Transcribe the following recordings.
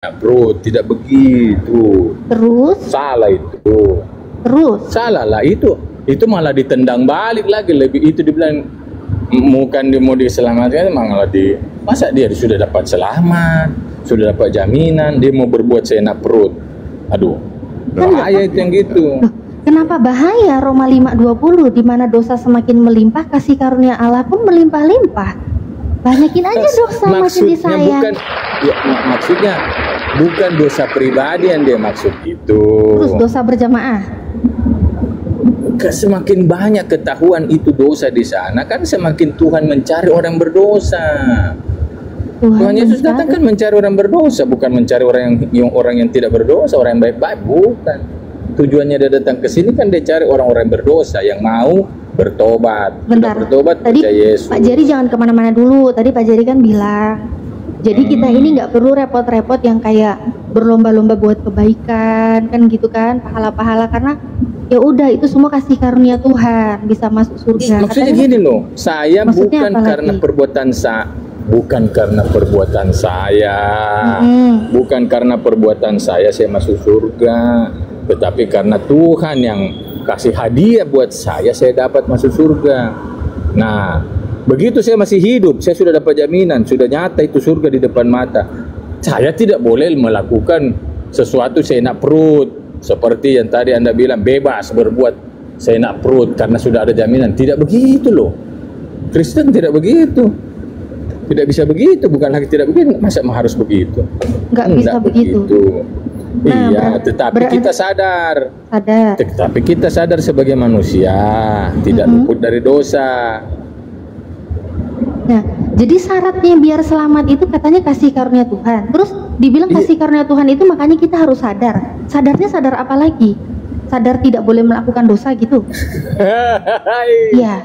bro, tidak begitu. Terus? Salah itu. Terus? Salah lah itu malah ditendang balik lagi, lebih itu dibilang bukan dia mau diselamatkan, malah masa dia sudah dapat selamat, sudah dapat jaminan, dia mau berbuat seenak perut. Aduh, bahaya itu yang gitu. Kenapa bahaya? Roma 5:20, di mana dosa semakin melimpah, kasih karunia Allah pun melimpah-limpah. Banyakin aja dosa makin disayang. Bukan, ya, maksudnya bukan dosa pribadi yang dia maksud itu. Terus dosa berjamaah. Semakin banyak ketahuan itu dosa di sana, kan semakin Tuhan mencari orang berdosa. Tuhan Yesus datang kan mencari orang berdosa, bukan mencari orang yang tidak berdosa, orang yang baik-baik, bukan. Tujuannya dia datang ke sini kan dia cari orang-orang berdosa yang mau bertobat. Bentar, bertobat tadi Yesus. Pak Jerry jangan kemana-mana dulu. Tadi Pak Jerry kan bilang, jadi kita ini nggak perlu repot-repot yang kayak berlomba-lomba buat kebaikan, kan gitu kan, pahala-pahala, karena ya udah itu semua kasih karunia Tuhan, bisa masuk surga. Maksudnya gini loh, saya bukan karena perbuatan saya, bukan karena perbuatan saya masuk surga, tetapi karena Tuhan yang kasih hadiah buat saya dapat masuk surga. Nah, begitu saya masih hidup, saya sudah dapat jaminan, sudah nyata itu surga di depan mata. Saya tidak boleh melakukan sesuatu seenak perut. Seperti yang tadi Anda bilang, bebas berbuat seenak perut karena sudah ada jaminan. Tidak begitu loh. Kristen tidak begitu. Tidak bisa begitu, bukan lagi tidak begitu. Masa harus begitu? Nggak bisa begitu. Nah, iya, tetapi kita sadar. Tetapi kita sadar sebagai manusia, tidak luput dari dosa. Nah, jadi syaratnya biar selamat itu katanya kasih karunia Tuhan. Terus dibilang kasih karunia Tuhan itu makanya kita harus sadar. Sadarnya sadar apa lagi? Sadar tidak boleh melakukan dosa gitu? Iya.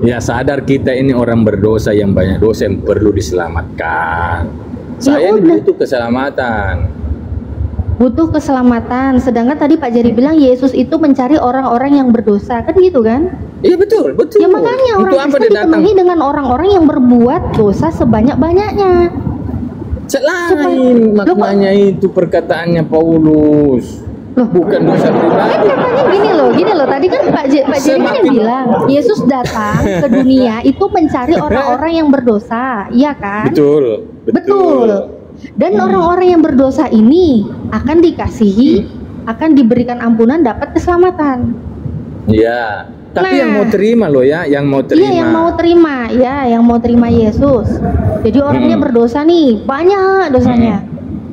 Ya, sadar kita ini orang berdosa yang banyak dosa yang perlu diselamatkan. Saya ini butuh keselamatan. Butuh keselamatan. Sedangkan tadi Pak Jerry bilang Yesus itu mencari orang-orang yang berdosa, kan gitu kan? Iya betul. Ya makanya orang Kristen dipenuhi dengan orang-orang yang berbuat dosa sebanyak-banyaknya. Selain maknanya itu perkataannya Paulus. Bukan dosa pribadi. Kan katanya gini loh. Tadi kan Pak Jerry kan bilang Yesus datang ke dunia itu mencari orang-orang yang berdosa, iya kan? Betul. Dan orang-orang yang berdosa ini akan dikasihi, akan diberikan ampunan, dapat keselamatan. Iya. Tapi yang mau terima loh ya, yang mau terima. Iya, yang mau terima Yesus. Jadi orangnya berdosa nih, banyak dosanya.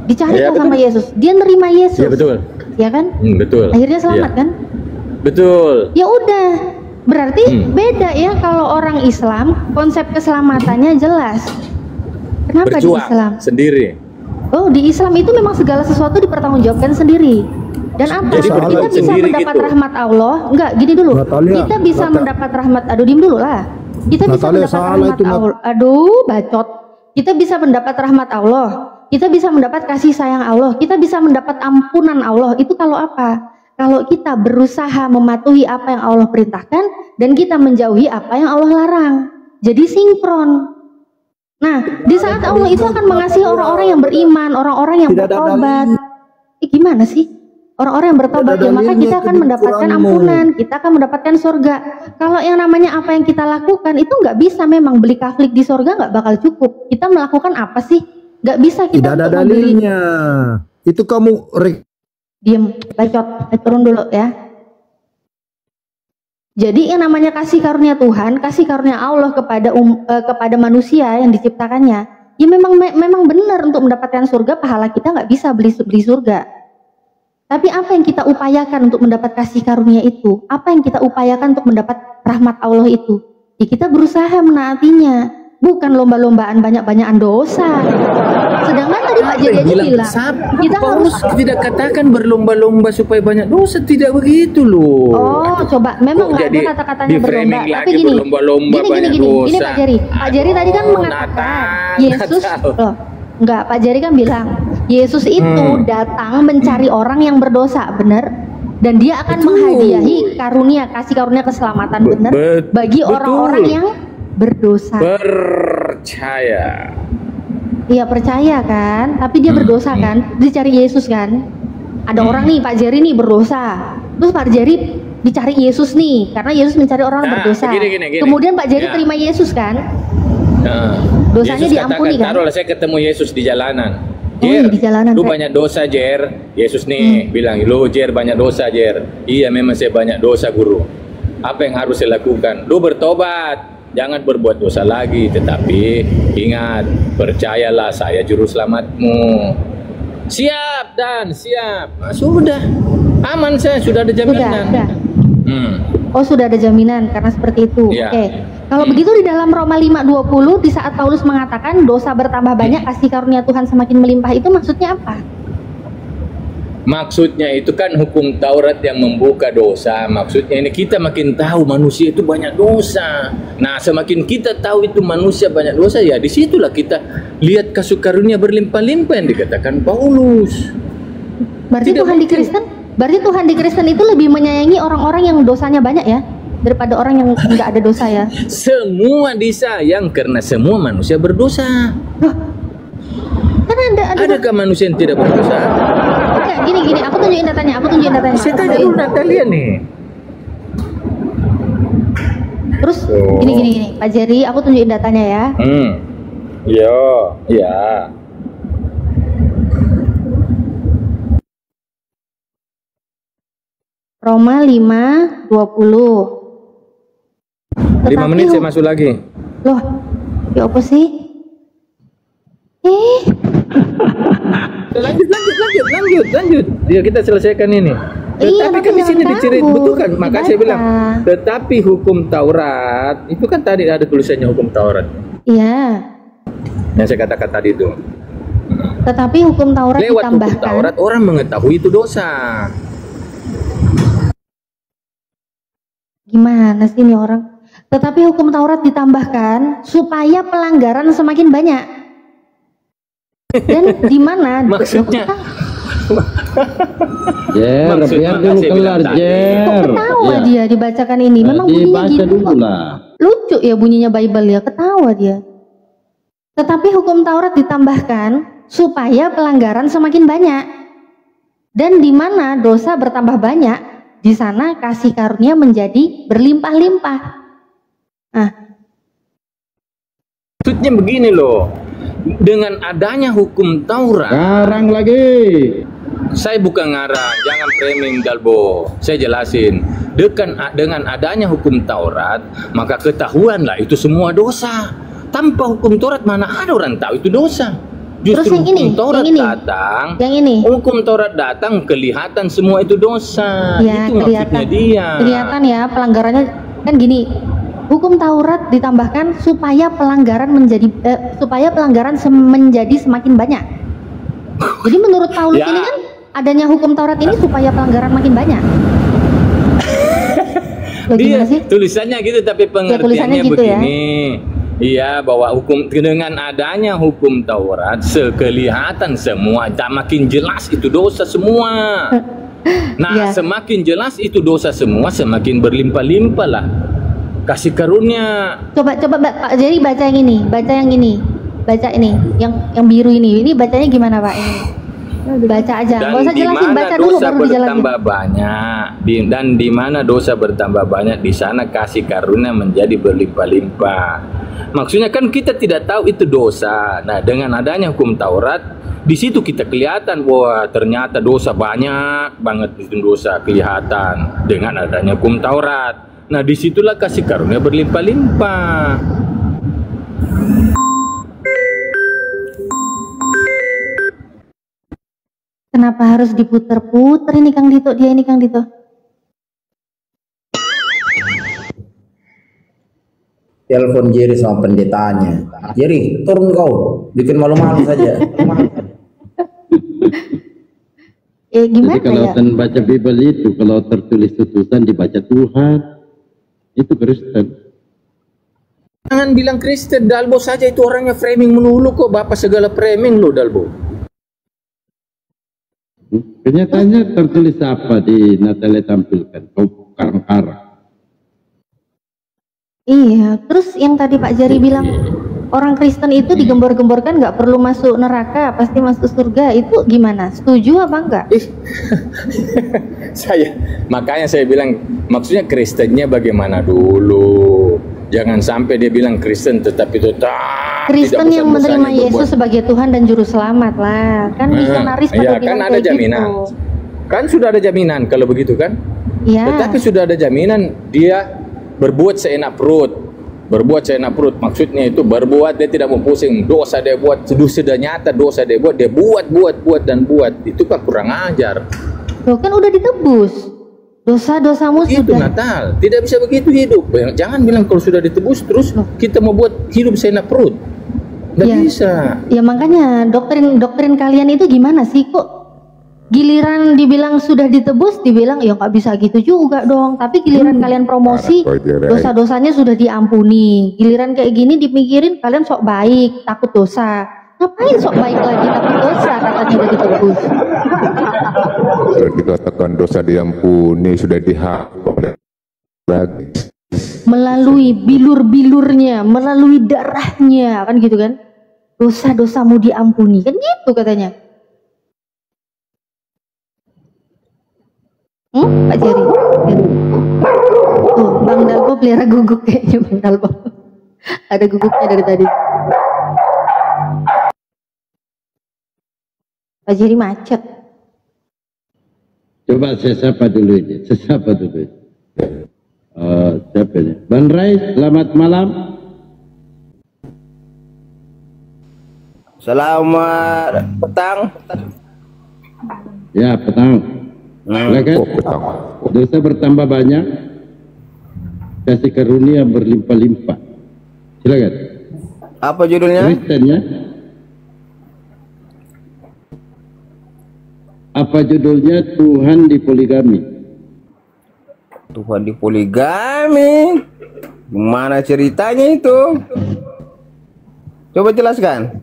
Dicari sama Yesus, dia nerima Yesus. Iya betul. Ya kan? Betul. Akhirnya selamat kan? Betul. Ya udah. Berarti beda ya kalau orang Islam konsep keselamatannya jelas. Kenapa berjuang di Islam sendiri? Oh, di Islam itu memang segala sesuatu dipertanggungjawabkan sendiri. Dan apa? Jadi kita bisa mendapat rahmat Allah. Enggak, gini dulu. Kita bisa mendapat rahmat. Aduh, diem dulu lah. Kita bisa mendapat rahmat Allah. Aduh, bacot. Kita bisa mendapat rahmat Allah. Kita bisa mendapat kasih sayang Allah. Kita bisa mendapat ampunan Allah. Itu kalau apa? Kalau kita berusaha mematuhi apa yang Allah perintahkan dan kita menjauhi apa yang Allah larang. Jadi sinkron. Nah, di saat Allah itu akan mengasihi orang-orang yang beriman, orang-orang yang bertobat. Gimana sih? Orang-orang yang bertobat ya, maka kita akan mendapatkan ampunan, kita akan mendapatkan surga. Kalau yang namanya apa yang kita lakukan itu nggak bisa, memang beli kaflik di surga nggak bakal cukup. Kita melakukan apa sih? Nggak bisa kita. Tidak ada dalilnya. Itu kamu diem, bacot, turun dulu ya. Jadi yang namanya kasih karunia Tuhan, kasih karunia Allah kepada manusia yang diciptakannya, ya memang benar untuk mendapatkan surga. Pahala kita nggak bisa beli surga. Tapi apa yang kita upayakan untuk mendapat kasih karunia itu? Apa yang kita upayakan untuk mendapat rahmat Allah itu? Ya kita berusaha menaatinya. Bukan lomba-lombaan banyak-banyakan dosa. Sedangkan tadi Pak Jerry aja bilang, kita harus tidak katakan berlomba-lomba supaya banyak dosa, tidak begitu loh. Oh, coba memang nggak ada kata-katanya berlomba. Tapi gini, ini Pak Jerry. Pak Jerry tadi kan mengatakan Yesus, enggak, Pak Jerry kan bilang Yesus itu datang mencari orang yang berdosa, benar? Dan dia akan menghadiahi kasih karunia keselamatan, benar? Bagi orang-orang yang berdosa. Percaya. Iya percaya kan, tapi dia berdosa kan, dicari Yesus kan. Ada orang nih, Pak Jerry nih berdosa, terus Pak Jerry dicari Yesus nih, karena Yesus mencari orang berdosa. Gini. Kemudian Pak Jerry terima Yesus kan, dosanya Yesus diampuni kan. Taruhlah saya ketemu Yesus di jalanan. Jer, di jalanan, lu banyak dosa Jer. Yesus nih bilang, lu Jer banyak dosa Jer. Iya memang saya banyak dosa guru. Apa yang harus saya lakukan? Lu bertobat, jangan berbuat dosa lagi. Tetapi ingat, percayalah saya juru selamatmu. Siap dan siap. Nah, sudah aman, saya sudah ada jaminan. Sudah. Oh sudah ada jaminan karena seperti itu. Ya. Oke. Kalau begitu di dalam Roma 5:20 di saat Paulus mengatakan dosa bertambah banyak, kasih karunia Tuhan semakin melimpah, itu maksudnya apa? Maksudnya itu kan hukum Taurat yang membuka dosa. Maksudnya ini kita makin tahu manusia itu banyak dosa. Nah, semakin kita tahu itu manusia banyak dosa, ya disitulah kita lihat kasih karunia berlimpah-limpah yang dikatakan Paulus. Berarti Tuhan di Kristen itu lebih menyayangi orang-orang yang dosanya banyak ya, daripada orang yang nggak ada dosa ya. Semua disayang karena semua manusia berdosa. Loh, kan adakah manusia yang tidak berdosa? Oke, gini, aku tunjukin datanya. Saya tanya dulu Natalia nih. Terus gini, Pak Jerry, aku tunjukin datanya ya. Iya. Roma 5:20. 5 menit saya masuk lagi. Loh, ya apa sih? Lanjut. Ya kita selesaikan ini. Tetapi kan di sini diceritakan, betul kan? Maka saya bilang, tetapi hukum Taurat itu kan tadi ada tulisannya hukum Taurat. Iya. Yang saya katakan tadi itu. Tetapi hukum Taurat lewat ditambahkan. hukum Taurat orang mengetahui itu dosa. Gimana sih ini orang? Tetapi hukum Taurat ditambahkan supaya pelanggaran semakin banyak. Dan di mana? Maksudnya? Jer, biar dulu kelar, Jer. Ketawa dia dibacakan ini. Memang bunyinya gitu kok. Lucu ya bunyinya Bible ya, ketawa dia. Tetapi hukum Taurat ditambahkan supaya pelanggaran semakin banyak. Dan di mana dosa bertambah banyak, di sana kasih karunia menjadi berlimpah-limpah. Nah, maksudnya begini loh, dengan adanya hukum Taurat. Sekarang lagi. Saya bukan ngarang, jangan framing Dalbo. Saya jelasin. Dengan adanya hukum Taurat, maka ketahuanlah itu semua dosa. Tanpa hukum Taurat mana ada orang tahu itu dosa. Justru terus yang hukum Taurat datang, hukum Taurat datang kelihatan semua itu dosa. Ya, itu maksudnya dia. Kelihatan ya pelanggarannya kan gini. Hukum Taurat ditambahkan supaya pelanggaran menjadi menjadi semakin banyak. Jadi menurut Paulus ini kan adanya hukum Taurat ini supaya pelanggaran makin banyak. Iya, tulisannya gitu tapi pengertiannya gitu begini. Iya, bahwa dengan adanya hukum Taurat sekelihatan semua, makin jelas itu dosa semua. Nah, semakin jelas itu dosa semua, semakin berlimpah-limpah lah kasih karunia. Coba Pak Jerry baca yang ini, baca ini, yang biru ini bacanya gimana Pak ini? Baca aja, nggak usah jelasin, baca dulu baru dijelasin. Dan di mana dosa bertambah banyak, di sana kasih karunia menjadi berlimpah-limpah. Maksudnya kan kita tidak tahu itu dosa. Nah, dengan adanya hukum Taurat, di situ kita kelihatan bahwa ternyata dosa banyak banget, itu dosa kelihatan dengan adanya hukum Taurat. Nah, disitulah kasih karunia berlimpah-limpah. Kenapa harus diputer-puter ini Kang Dito? Dia ini Kang Dito. Telepon Jerry sama pendetanya. Jerry, turun kau, bikin malu-malu saja. Gimana jadi kalau ya? baca Bible itu, kalau tertulis tutusan dibaca Tuhan, itu Kristen. Jangan bilang Kristen, Dalbo saja itu orangnya framing melulu kok. Bapak segala framing lo, Dalbo. Kenyataannya tertulis apa di Natalia tampilkan? Kau karang-karang. Iya, terus yang tadi Pak Jerry bilang orang Kristen itu digembor-gemborkan nggak perlu masuk neraka, pasti masuk surga, itu gimana? Setuju apa enggak? Makanya saya bilang, maksudnya Kristennya bagaimana dulu? Jangan sampai dia bilang Kristen tetapi tetap Kristen yang menerima Yesus sebagai Tuhan dan Juru Selamat lah. Kan misionaris pada bilang kan ada jaminan. gitu. Kan sudah ada jaminan kalau begitu kan? Iya. Tetapi sudah ada jaminan dia berbuat seenak perut. Berbuat seenak perut maksudnya itu berbuat, dia tidak mau pusing. Dosa dia buat, sudah nyata dosa dia buat dan buat. Itu kan kurang ajar. Loh, kan udah ditebus. Dosa-dosamu itu sudah. Natal, tidak bisa begitu hidup. Jangan bilang kalau sudah ditebus terus kita mau buat hidup seenak perut. Nggak bisa. Ya makanya doktrin kalian itu gimana sih kok? Giliran dibilang sudah ditebus, dibilang ya nggak bisa gitu juga dong. Tapi giliran kalian promosi, dosa-dosanya sudah diampuni. Giliran kayak gini dipikirin kalian sok baik, takut dosa. Ngapain sok baik lagi takut dosa, katanya sudah ditebus. Sudah dikatakan dosa diampuni, sudah dihapus melalui bilur-bilurnya, melalui darahnya, kan gitu kan? Dosa-dosamu diampuni, kan gitu katanya. Pak Jerry. Tuh, Bang Dalbo pelihara guguk kayaknya Bang Dalbo. Ada guguknya dari tadi. Pak Jerry macet. Coba saya sapa dulu ini. Siapa ini? Bang Rai, selamat malam. Selamat petang. Ya, petang. Silakan. Dosa bertambah banyak, kasih karunia berlimpah-limpah. Silakan. Apa judulnya? Kristennya. Apa judulnya? Tuhan dipoligami. Tuhan dipoligami. Gimana ceritanya itu? Coba jelaskan.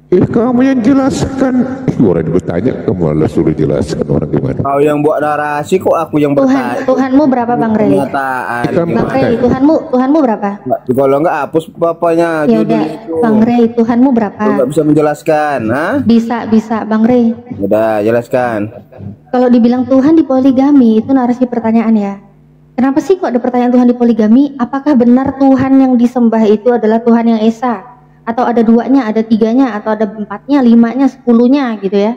Kamu yang jelaskan. Orang bertanya, kamu malah suruh jelaskan orang gimana. Kau yang buat narasi, kok aku yang bertanya. Tuhanmu berapa Bang Rey? Bang Rey, Tuhanmu berapa? Kalau enggak hapus bapaknya. Ya udah, Bang Rey, Tuhanmu berapa? Enggak bisa menjelaskan, ha? Bisa Bang Rey. Udah, jelaskan. Kalau dibilang Tuhan dipoligami, itu narasi pertanyaan ya. Kenapa sih kok ada pertanyaan Tuhan dipoligami? Apakah benar Tuhan yang disembah itu adalah Tuhan yang Esa? Atau ada duanya, ada tiganya, atau ada empatnya, limanya, 10-nya gitu ya?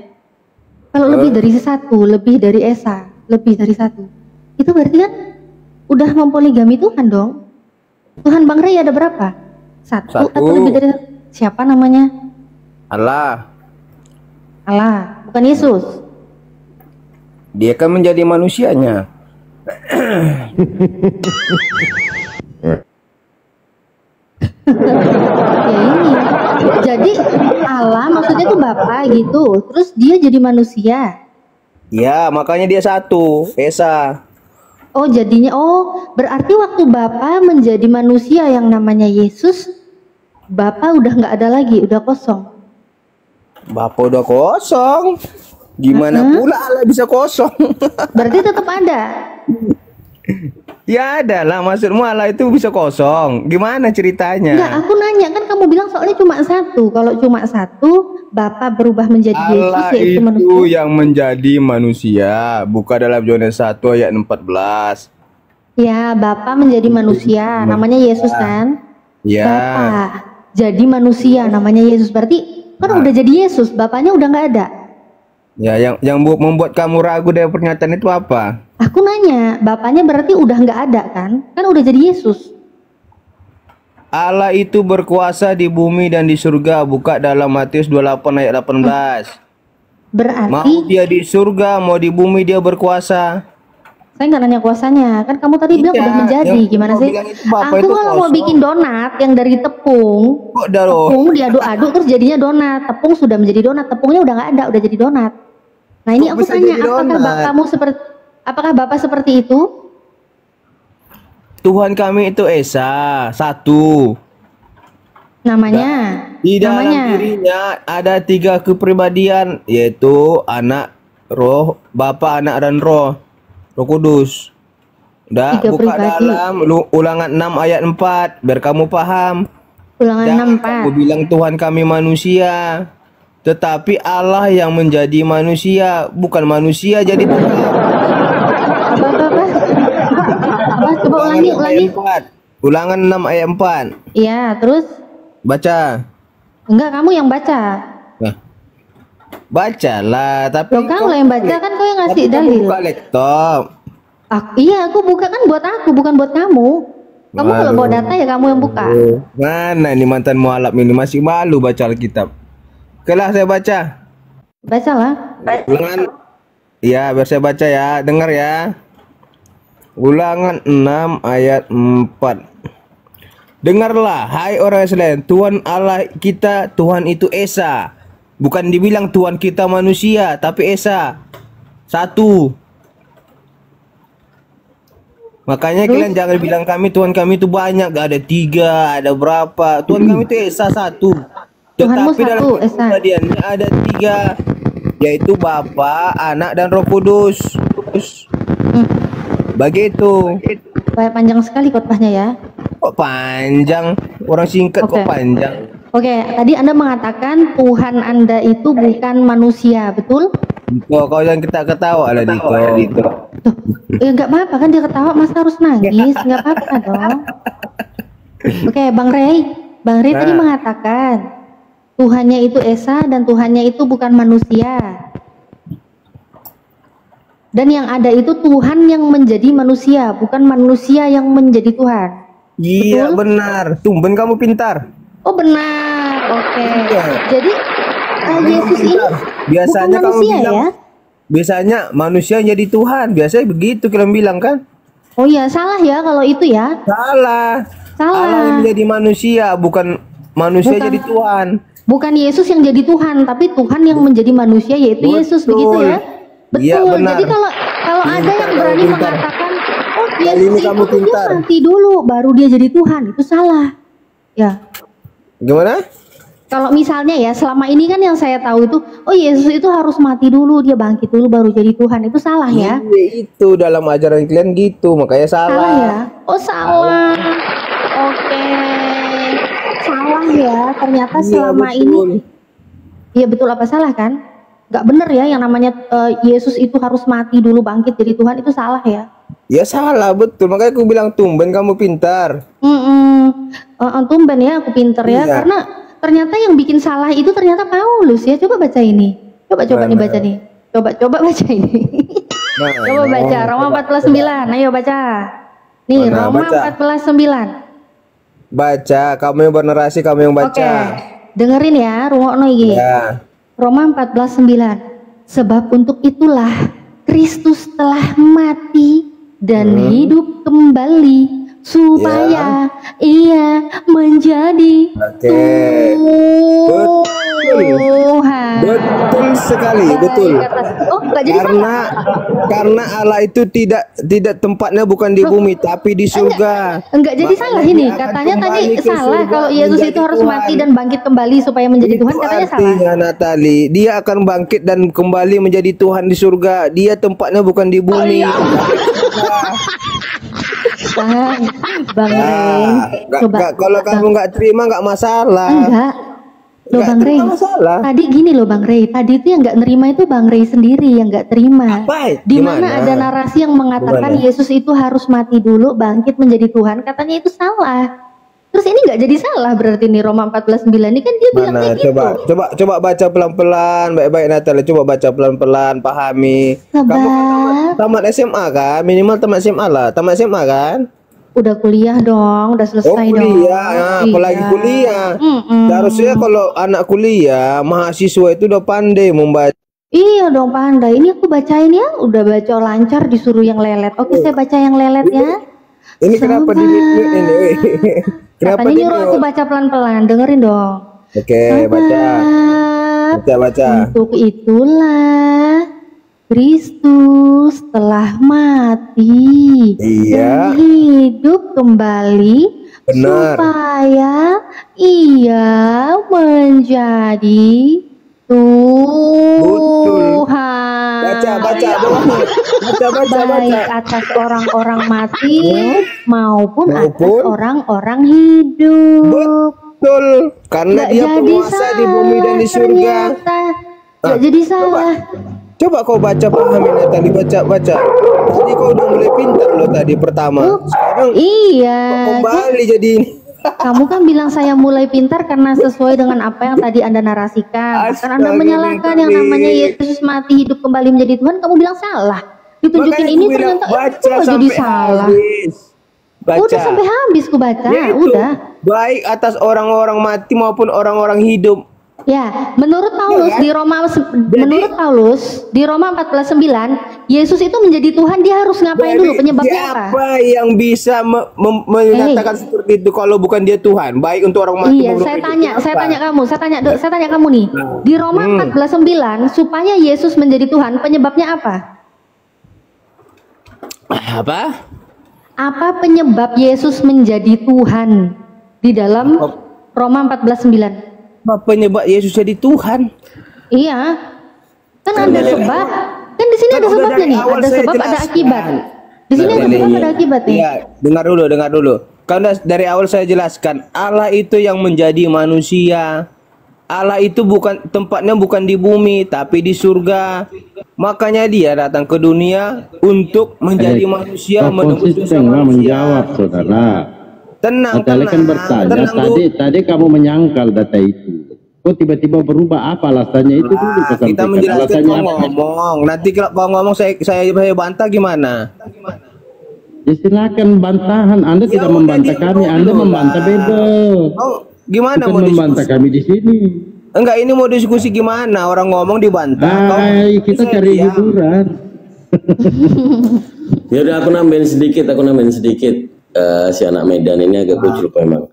Kalau lebih dari satu, lebih dari Esa, lebih dari satu, itu berarti kan udah mempoligami Tuhan dong. Tuhan Bang Rey ada berapa? Satu atau lebih dari satu? Siapa namanya? Allah. Allah, bukan Yesus. Dia kan menjadi manusianya. Ya ini, jadi Allah maksudnya tuh Bapa gitu, terus dia jadi manusia. Ya, makanya dia satu, Esa. Oh jadinya, berarti waktu Bapa menjadi manusia yang namanya Yesus, Bapa udah nggak ada lagi, udah kosong. Bapa udah kosong. Gimana pula Allah bisa kosong? Berarti tetap ada. Ya ada lah, maksudmu Allah itu bisa kosong. Gimana ceritanya? Enggak, aku nanya, kan kamu bilang soalnya cuma satu. Kalau cuma satu, Bapa berubah menjadi Allah Yesus, yaitu itu manusia. yang menjadi manusia. Buka dalam Yohanes 1 ayat 14. Ya, Bapa menjadi manusia, namanya Yesus kan? Ya. Bapa jadi manusia, namanya Yesus. Berarti kan udah jadi Yesus, Bapaknya udah nggak ada. Ya, yang membuat kamu ragu dari pernyataan itu apa? Aku nanya, Bapaknya berarti udah nggak ada kan? Kan udah jadi Yesus. Allah itu berkuasa di bumi dan di surga. Buka dalam Matius 28 ayat 18. Berarti Mau dia di surga, mau di bumi dia berkuasa. saya nggak nanya kuasanya, kan kamu tadi bilang udah menjadi. Gimana sih? Aku kalau mau bikin donat yang dari tepung, tepung diaduk-aduk terus jadinya donat. Tepung sudah menjadi donat, tepungnya udah nggak ada, udah jadi donat. Nah ini aku tanya, apakah Bapak seperti itu? Tuhan kami itu Esa, satu. Namanya? Di dalam dirinya ada 3 kepribadian, yaitu Anak, Roh, Bapa, Anak dan Roh Kudus. Udah, Tiga buka pribadi. dalam Ulangan 6 ayat 4 biar kamu paham. Ulangan Jangan 6, Pak. kamu bilang Tuhan kami manusia, tetapi Allah yang menjadi manusia, bukan manusia jadi Tuhan. Apa? Coba Ulangan 6 ulangi. ayat 4. Ulangan 6 ayat 4. Iya, terus? Baca. Enggak, kamu yang baca. Nah, bacalah, tapi Loh, kamu lah yang baca, kan kau yang ngasih kamu dalil. buka laptop. Iya, aku buka kan buat aku, bukan buat kamu. Kamu kalau bawa data ya kamu yang buka. Mana ini mantan mualaf ini masih malu baca Alkitab. Oke lah, saya baca. Bacalah. Ulangan. Ya, biar saya baca ya. Dengar ya. Ulangan 6 ayat 4. Dengarlah, hai orang Israel, Tuhan Allah kita, Tuhan itu Esa. Bukan dibilang Tuhan kita manusia, tapi Esa. Satu. Makanya kalian jangan bilang Tuhan kami itu banyak, gak ada 3, ada berapa. Tuhan kami itu Esa satu. Tuhanmu Tetapi dalam satu, Esa. kepribadiannya ada 3, yaitu Bapa, Anak, dan Roh Kudus. Begitu. Kayak panjang sekali khotbahnya ya. Kok panjang? Orang singkat kok panjang? Oke, tadi Anda mengatakan Tuhan Anda itu bukan manusia, betul? Kau yang kita ketawa lah Dito. Tuh, nggak apa-apa kan dia ketawa, masa harus nangis? Nggak apa-apa dong. Oke, Bang Rey tadi mengatakan Tuhannya itu Esa dan Tuhannya itu bukan manusia. Dan yang ada itu Tuhan yang menjadi manusia, bukan manusia yang menjadi Tuhan. Iya, betul? benar. Tumben kamu pintar. Oh benar, oke. Iya. Jadi Yesus ini Biasanya bukan kamu manusia bilang, ya? biasanya manusia jadi Tuhan. Biasanya begitu kalian bilang kan? Oh iya, salah ya kalau itu ya. Salah. Salah. Allah yang menjadi manusia, bukan manusia Bukan. jadi Tuhan. Bukan Yesus yang jadi Tuhan, tapi Tuhan yang menjadi manusia, yaitu Betul. Yesus, begitu ya? Betul. Iya, benar. Jadi kalau ada Pintar, yang berani kamu pintar. mengatakan, oh Kali Yesus ini itu kamu dia pintar. mati dulu, baru dia jadi Tuhan, itu salah. Ya. Gimana? Kalau misalnya ya, selama ini kan yang saya tahu itu, oh Yesus itu harus mati dulu, dia bangkit dulu baru jadi Tuhan, itu salah ya? Iya, itu dalam ajaran kalian gitu, makanya salah. Salah ya? Oh salah. Oke. Salah ya, ternyata Iya, selama betul. ini. Iya betul, apa salah kan? Nggak bener ya yang namanya Yesus itu harus mati dulu bangkit jadi Tuhan, itu salah ya? Ya salah, betul. Makanya aku bilang tumben kamu pintar. Tumben ya aku pinter ya, Iya. karena ternyata yang bikin salah itu ternyata Paulus ya. Coba baca ini. Coba nih Mana? baca nih. Coba baca ini. Coba baca Roma 14:9. Ayo baca. Nih Mana? Roma Baca. 14:9. Baca, kamu yang bernarasi, kamu yang baca. Oke. Dengerin ya, rungokno iki. Ya. Roma 14:9. Sebab untuk itulah Kristus telah mati dan hidup kembali supaya ia menjadi Tuhan. Betul sekali, betul. Oh, enggak jadi salah. Karena Allah itu tidak tempatnya bukan di bumi tapi di surga. Enggak jadi Makanya salah ini. dia akan Katanya tadi kembali ke salah surga kalau Yesus menjadi itu harus Tuhan. mati dan bangkit kembali supaya menjadi Tuhan, katanya salah. Artinya Natali, dia akan bangkit dan kembali menjadi Tuhan di surga. Dia tempatnya bukan di bumi. Bang Rey, coba. Kalau kamu nggak terima nggak masalah. Enggak. Loh Nggak Bang Rey, terima masalah. tadi gini loh Bang Rey, tadi itu yang nggak nerima itu Bang Rey sendiri yang nggak terima. Apa? Di mana Gimana? ada narasi yang mengatakan Gimana? Yesus itu harus mati dulu, bangkit menjadi Tuhan, katanya itu salah. Terus ini nggak jadi salah berarti nih Roma 14:9 ini kan dia bilang Mana? kayak gitu. Coba baca pelan-pelan, baik-baik Natali. Coba baca pelan-pelan, pahami. Kamu kan tamat SMA kan? Minimal tamat SMA lah. Tamat SMA kan? Udah kuliah dong, udah selesai dong. Kuliah, ya, apalagi Iya. kuliah. Seharusnya kalau anak kuliah, mahasiswa itu udah pandai membaca. Iya dong pandai. Ini aku bacain ya, udah baca lancar disuruh yang lelet. Oke, saya baca yang lelet ya. Ini kenapa di mute ini? Kenapa Katanya di nyuruh aku mute? baca pelan-pelan, dengerin dong. Oke, baca. Baca. Untuk itulah Kristus telah mati Iya. dan hidup kembali Benar. supaya ia menjadi Tuhan. Baca baik atas orang-orang mati maupun atas orang-orang hidup. Betul, karena dia penguasa di bumi dan di surga. Nggak jadi salah. Coba kau baca pahamin ya tadi, baca. Jadi kau udah mulai pintar loh tadi pertama. Sekarang kembali jadi ini. Kamu kan bilang saya mulai pintar karena sesuai dengan apa yang tadi Anda narasikan. Karena Anda menyalahkan yang namanya Yesus mati hidup kembali menjadi Tuhan, kamu bilang salah. Ditunjukin ini ternyata jadi salah. Baca. Udah sampai habis ku baca, udah. Baik atas orang-orang mati maupun orang-orang hidup. Ya, menurut Paulus di Roma 14:9, Yesus itu menjadi Tuhan, dia harus ngapain dulu? Penyebabnya apa? Siapa yang bisa menyatakan seperti itu kalau bukan dia Tuhan? Baik untuk orang mati. Iya, saya tanya kamu nih. Di Roma 14:9 supaya Yesus menjadi Tuhan, penyebabnya apa? Apa penyebab Yesus menjadi Tuhan di dalam Roma 14:9? Apa penyebab Yesus jadi Tuhan? Iya, kan ada sebab. Kan di sini ada sebabnya nih. Ada sebab, ada akibat. Di sini ada sebab, ada akibat nih. Iya, dengar dulu. Karena dari awal saya jelaskan, Allah itu yang menjadi manusia. Allah itu tempatnya bukan di bumi, tapi di surga. Makanya dia datang ke dunia untuk menjadi manusia, menebus dosa manusia. Menjawab, saudara. Tenang. Kan bertanya, tadi kamu menyangkal data itu. Kok tiba-tiba berubah, apa alasannya itu dulu? Kita menjelaskan ngomong. Nanti kalau kau ngomong saya bantah gimana? Ya silakan bantahan. Anda tidak membantah kami, Anda membantah bebas. Gimana mau membantah kami di sini? Enggak, ini mau diskusi gimana? Orang ngomong dibantah. Kita cari hiburan. Ya udah, aku nambahin sedikit. Si anak Medan ini agak kucuk memang.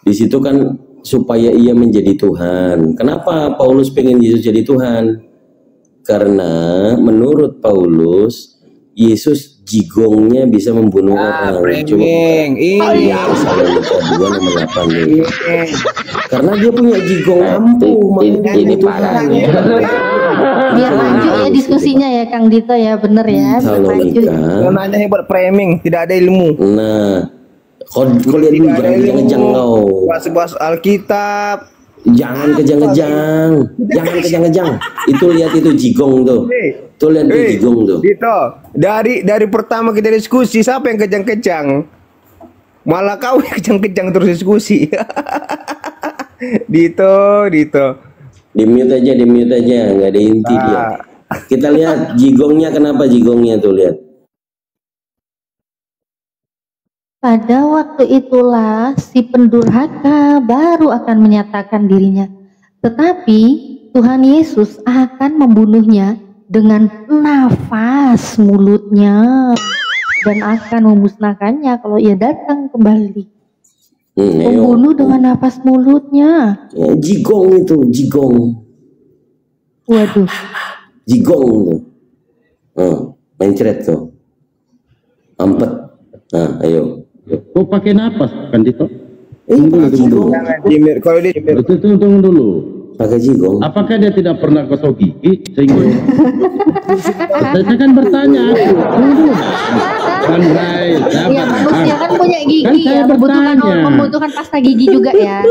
Di situ kan supaya ia menjadi Tuhan. Kenapa Paulus pengen Yesus jadi Tuhan? Karena menurut Paulus, Yesus jigongnya bisa membunuh orang. Iya. Karena dia punya jigong ampuh. Ini parahnya. Biar lanjut ya diskusinya ya Kang Dito ya, bener ya. Kalau nanya hebat framing, tidak ada ilmu. Nah, kau lihat dulu, jangan kejang kau. Bahas Alkitab. Jangan kejang-kejang. Itu lihat itu jigong tuh. Tuh lihat tuh jigong tuh. Dito, dari pertama kita diskusi, siapa yang kejang-kejang? Malah kau yang kejang-kejang terus diskusi. Dito. Di mute aja, nggak ada inti dia. Kita lihat jigongnya, kenapa jigongnya tuh, lihat. Pada waktu itulah si pendurhaka baru akan menyatakan dirinya. Tetapi Tuhan Yesus akan membunuhnya dengan nafas mulutnya dan akan memusnahkannya kalau ia datang kembali. Membunuh dengan nafas mulutnya. Jigong itu, jigong. Waduh. Jigong tuh. Mencret tuh. Ampet. Nah, ayo. Kok pakai napas kan Dito? Kalau dia tunggu dulu. Pakai jigong. Apakah dia tidak pernah gosok gigi sehingga saya kan bertanya aku. Kan ya, manusia kan punya gigi kan saya membutuhkan pasta gigi juga ya.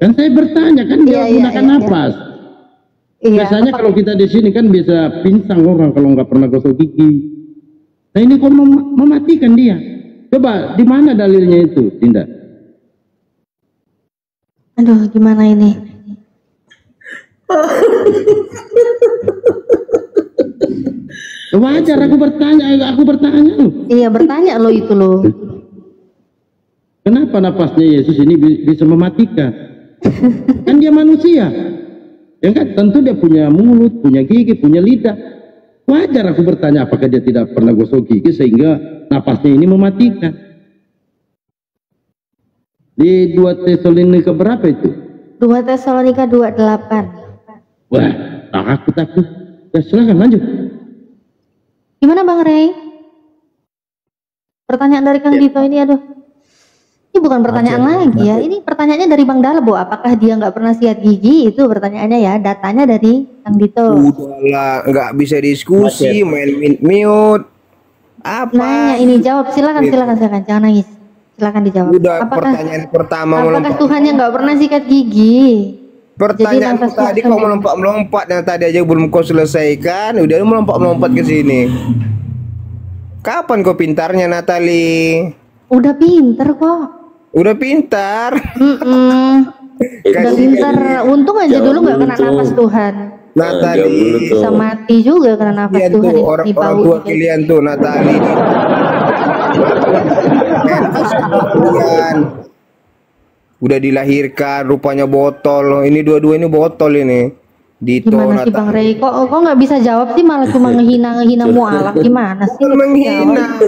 Kan saya bertanya kan dia gunakan napas. Biasanya kalau kita di sini kan bisa pinsang orang kalau nggak pernah gosok gigi. Nah ini kok mematikan dia. Coba di mana dalilnya itu, Dinda? Aduh, gimana ini? Wajar aku bertanya loh. Iya, bertanya lo itu loh. Kenapa napasnya Yesus ini bisa mematikan? Kan dia manusia. Ya kan, tentu dia punya mulut, punya gigi, punya lidah. Wajar aku bertanya apakah dia tidak pernah gosok gigi sehingga napasnya ini mematikan. Di 2 Tesalonika berapa itu? 2 Tesalonika 2:8. Wah, takut. Ya silakan lanjut. Gimana Bang Rey? Pertanyaan dari Kang Dito ini, aduh. Ini bukan pertanyaan lagi ya. Ini pertanyaannya dari Bang Dalbo. Apakah dia nggak pernah sikat gigi? Itu pertanyaannya ya. Datanya dari Kang Dito. Udahlah, nggak bisa diskusi, main mute. Apa? Nanya ini jawab, silakan, jangan nangis. Silakan dijawab. Udah, pertanyaan pertama apakah Tuhannya nggak pernah sikat gigi? Pertanyaan tadi kau melompat yang tadi aja belum kau selesaikan, udah melompat ke sini. Kapan kau pintarnya, Natali? Udah pinter kok. Udah pintar. Udah pinter. Untung aja dulu nggak kena nafas Tuhan. Natali bisa mati juga karena nafas Tuhan. Orang tua kalian tuh, Natali. Udah dilahirkan rupanya botol. Ini dua-dua ini botol ini. Dito, gimana sih Bang Rey? Kok nggak bisa jawab sih, malah cuma ngehina mualaf. Gimana sih? Menghina.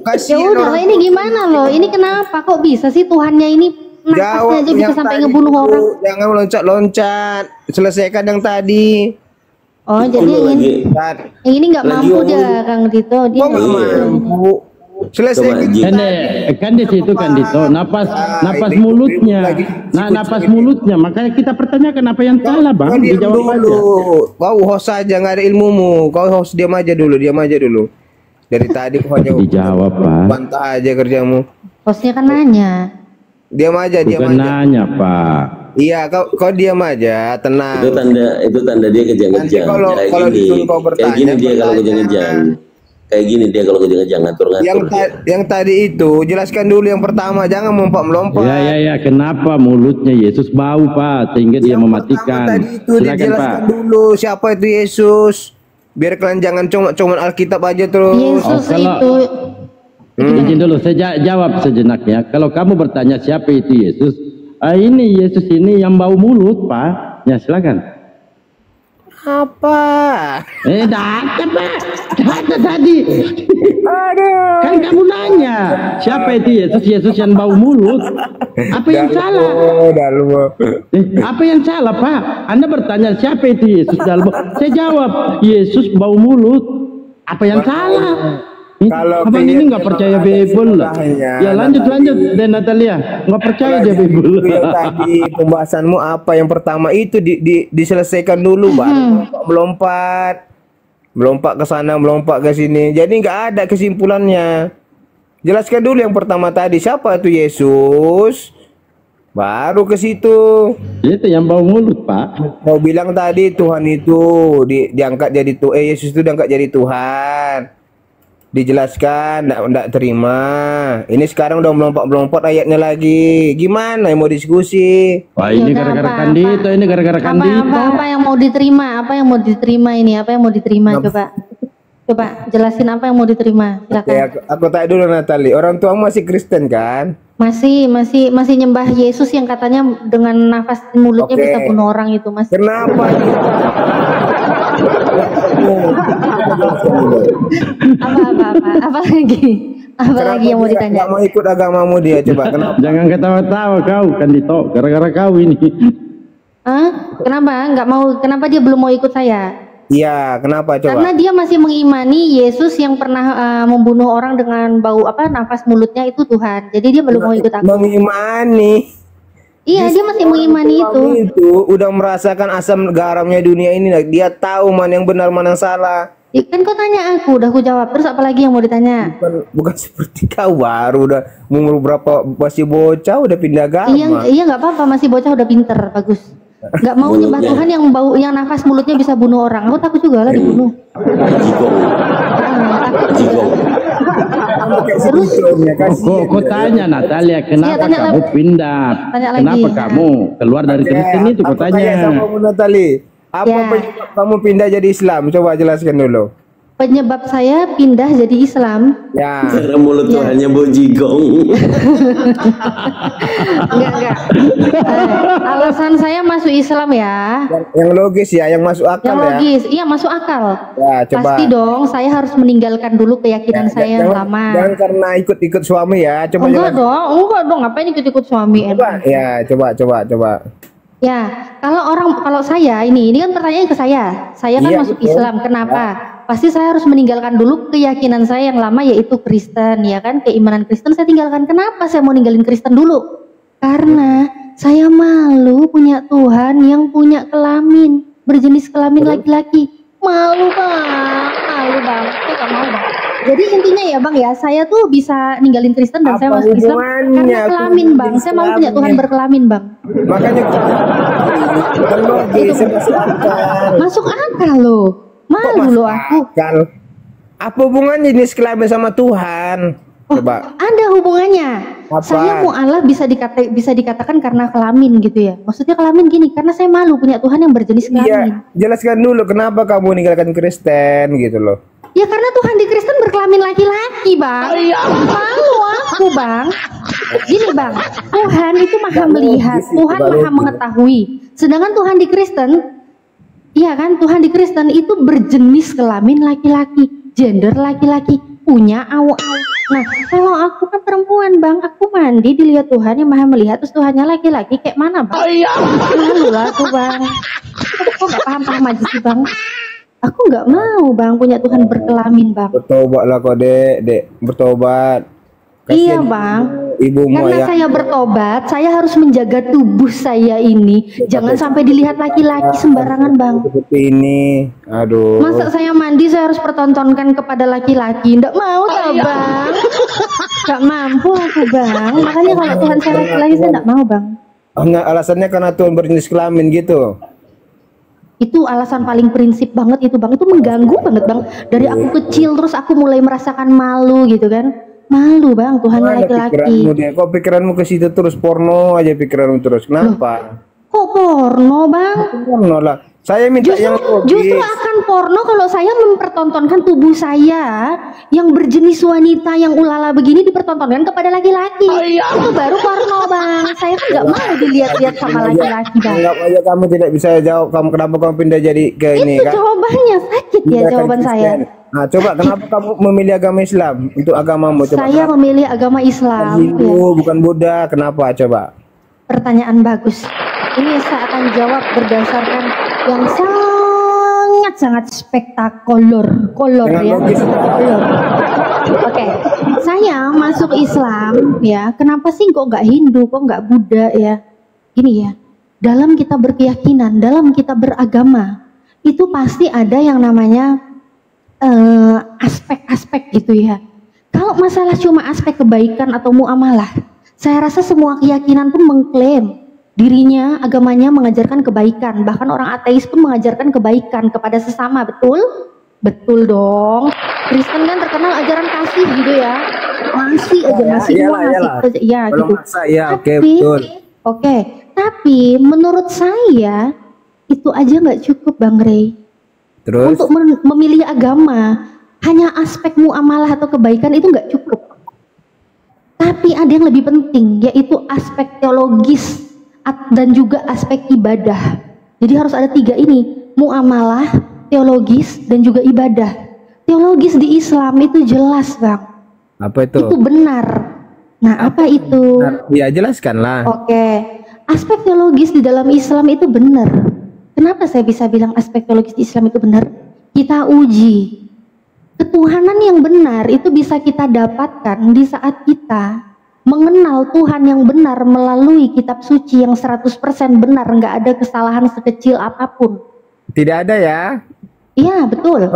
Ya udah, ini gimana loh? Ini kenapa? Kok bisa sih Tuhannya ini nafasnya aja bisa sampai ngebunuh orang? Jangan loncat-loncat. Selesaikan yang tadi. Oh, jadi yang ini nggak mampu dia, Kang Dito. Dia nggak mampu. Selesai kan di situ kan Dito, napas mulutnya, napas mulutnya, makanya kita pertanyakan apa yang salah Bang, dijawab aja. Kau host aja, nggak ada ilmumu, kau host diam aja dulu. Dari tadi kau hanya dijawab Pak. Bantah aja kerjamu. Hostnya kan nanya. Diam aja. Nanya Pak. Iya, kau diam aja, tenang. Itu tanda dia kejang-kejang. Kalau disuruh kau bertanya, kayak gini dia kalau kejang-kejang. Kayak gini dia kalau jangan ngatur. Yang tadi itu jelaskan dulu yang pertama, jangan melompat. Ya, kenapa mulutnya Yesus bau Pak sehingga dia mematikan? Tadi itu dijelaskan dulu siapa itu Yesus. Biar kalian jangan cuma Alkitab aja terus. Yesus itu. Izin dulu saya jawab sejenak ya. Kalau kamu bertanya siapa itu Yesus, ini Yesus ini yang bau mulut Pak. Ya silakan. Apa? Data Pak, data tadi. Aduh. Kan kamu nanya siapa itu Yesus yang bau mulut? Apa yang salah? Apa yang salah Pak? Anda bertanya siapa itu Yesus dalam? Saya jawab Yesus bau mulut. Apa yang salah? Kalau abang ini nggak percaya Bible lah. Ya lanjut deh Natalia, nggak percaya dia Bible. Tadi pembahasanmu apa yang pertama itu diselesaikan dulu baru melompat ke sana, melompat ke sini. Jadi nggak ada kesimpulannya. Jelaskan dulu yang pertama tadi siapa itu Yesus, baru ke situ. Itu yang bau mulut Pak. Kau bilang tadi Tuhan itu diangkat jadi Yesus itu diangkat jadi Tuhan. Dijelaskan, enggak terima. Ini sekarang udah melompat ayatnya lagi. Gimana mau diskusi? Wah, ini gara-gara Kandito, ini gara-gara Kandito. Apa yang mau diterima? Apa yang mau diterima ini? Apa yang mau diterima? Coba jelasin apa yang mau diterima. Silakan. Ya, aku tanya dulu Natali. Orang tua masih Kristen kan? Masih nyembah Yesus yang katanya dengan nafas mulutnya bisa bunuh orang itu, Mas. Kenapa? Apa lagi yang mau ditanya? Gak mau ikut agamamu dia, coba kenapa? Jangan ketawa-tawa kau Kandito, gara-gara kau ini. Kenapa? Nggak mau? Kenapa dia belum mau ikut saya? Iya, kenapa coba? Karena dia masih mengimani Yesus yang pernah membunuh orang dengan bau nafas mulutnya itu Tuhan. Jadi dia belum mau ikut aku. Mengimani. Iya, dia masih mengimani itu. Udah merasakan asam garamnya dunia ini. Dia tahu mana yang benar, mana yang salah. Ya, kan kau tanya aku, udah aku jawab. Terus apa lagi yang mau ditanya? Bukan seperti kau baru udah umur berapa masih bocah udah pindah agama. Iya nggak apa-apa, masih bocah udah pinter, bagus. Nggak mau nyembah Tuhan yang nafas mulutnya bisa bunuh orang. Aku takut juga lah dibunuh. Terus kok tanya Natalia, kenapa kamu pindah? Kenapa kamu keluar dari Kristen itu? Kok tanya. Natali, apa penyebab kamu pindah jadi Islam? Coba jelaskan dulu. Penyebab saya pindah jadi Islam. Ya. Karena mulut Tuhannya bau jigong. Enggak. Alasan saya masuk Islam ya. Yang logis ya, yang masuk akal ya. Logis, iya masuk akal. Ya, coba. Pasti dong, saya harus meninggalkan dulu keyakinan saya yang lama. Jangan karena ikut-ikut suami ya. Coba enggak dong, ngapain ikut-ikut suami? Ya, coba. Ya, kalau saya ini kan pertanyaan ke saya. Saya kan masuk Islam. Kenapa? Pasti saya harus meninggalkan dulu keyakinan saya yang lama yaitu Kristen, ya kan? Keimanan Kristen saya tinggalkan. Kenapa saya mau ninggalin Kristen dulu? Karena saya malu punya Tuhan yang punya kelamin. berjenis kelamin laki-laki. Malu bang, saya gak mau bang. Jadi intinya ya bang ya, saya tuh bisa ninggalin Kristen dan saya masuk Islam karena kelamin bang. Saya mau punya Tuhan berkelamin bang. Makanya masuk akal loh. Malu loh aku. Apa hubungannya jenis kelamin sama Tuhan? Coba. Ada hubungannya. Apa? Saya mu'alaf bisa dikatakan karena kelamin gitu ya. Maksudnya kelamin gini, karena saya malu punya Tuhan yang berjenis kelamin. Iya, jelaskan dulu kenapa kamu meninggalkan Kristen gitu loh. Ya karena Tuhan di Kristen berkelamin laki-laki bang. Malu aku bang. Gini bang, Tuhan itu maha melihat, Tuhan maha mengetahui. Sedangkan Tuhan di Kristen, iya kan, Tuhan di Kristen itu berjenis kelamin laki-laki, gender laki-laki, punya awu-awu. Nah kalau aku kan perempuan bang, aku mandi dilihat Tuhan yang maha melihat, terus Tuhannya laki-laki, kayak mana bang? Malu lah aku bang. Aku gak paham-paham aja sih bang. Aku nggak mau bang punya Tuhan berkelamin bang. Bertobatlah kau dek, bertobat. Iya bang. Ibumu karena saya bertobat, saya harus menjaga tubuh saya ini, jangan sampai dilihat laki-laki sembarangan bang. Seperti ini, aduh. Masa saya mandi saya harus pertontonkan kepada laki-laki? Nggak mau tau bang. Nggak mampu aku bang. Makanya kalau Tuhan saya laki-laki saya nggak mau bang. Enggak, alasannya karena Tuhan berjenis kelamin gitu. Itu alasan paling prinsip banget itu bang. Itu mengganggu banget bang. Dari aku kecil terus aku mulai merasakan malu gitu kan. Malu bang, Tuhan laki-laki. Kok pikiranmu ke situ terus, porno aja pikiranmu terus. Kenapa? Kok porno bang? Porno lah. Saya minta justru akan porno kalau saya mempertontonkan tubuh saya yang berjenis wanita yang ulala begini dipertontonkan kepada laki-laki. Itu baru porno bang. Saya kan nggak mau dilihat-lihat sama laki-laki bang. Anggap aja kamu tidak bisa jawab. Kenapa kamu pindah jadi ke ini kan? Jawabannya sakit ya jawaban saya. Nah coba kenapa kamu memilih agama Islam untuk agamamu? Coba, saya memilih agama Islam. Hindu, bukan Buddha. Kenapa? Coba. Pertanyaan bagus. Ini saya akan jawab berdasarkan yang sangat spektakuler, ya. Oke, saya masuk Islam ya. Kenapa sih kok nggak Hindu, kok nggak Buddha ya? Gini ya, dalam kita berkeyakinan, dalam kita beragama, itu pasti ada yang namanya aspek-aspek gitu ya. Kalau masalah cuma aspek kebaikan atau muamalah, saya rasa semua keyakinan pun mengklaim dirinya, agamanya mengajarkan kebaikan. Bahkan orang ateis pun mengajarkan kebaikan kepada sesama, betul? Betul dong. Kristen kan terkenal ajaran kasih gitu ya. Masih aja, masih uang, masih ya gitu. Oke, tapi menurut saya itu aja nggak cukup Bang Rey. Terus? Untuk memilih agama, hanya aspek muamalah atau kebaikan itu nggak cukup. Tapi ada yang lebih penting, yaitu aspek teologis dan juga aspek ibadah. Jadi harus ada tiga ini, muamalah, teologis, dan juga ibadah. Teologis di Islam itu jelas Bang. Apa itu? Itu benar. Nah apa itu? Ya jelaskanlah. Oke, aspek teologis di dalam Islam itu benar. Kenapa saya bisa bilang aspek teologis di Islam itu benar? Kita uji. Ketuhanan yang benar itu bisa kita dapatkan di saat kita mengenal Tuhan yang benar melalui kitab suci yang 100% benar, nggak ada kesalahan sekecil apapun. Tidak ada ya? Iya betul.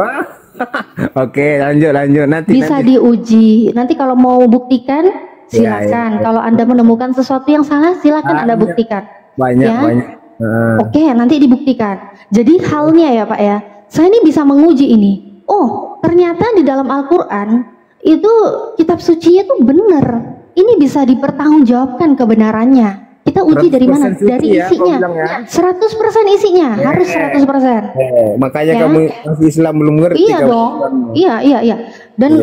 Oke, lanjut nanti bisa diuji. Nanti kalau mau buktikan silakan. Kalau Anda menemukan sesuatu yang salah silakan Anda buktikan. Banyak. Oke, nanti dibuktikan. Jadi halnya ya Pak ya, saya ini bisa menguji ini. Oh ternyata di dalam Al-Quran itu kitab suci itu benar. Ini bisa dipertanggungjawabkan kebenarannya. Kita uji dari mana? Dari isinya. 100% isinya, harus 100%. Makanya kamu masih Islam belum ngerti. Iya dong. Iya. Dan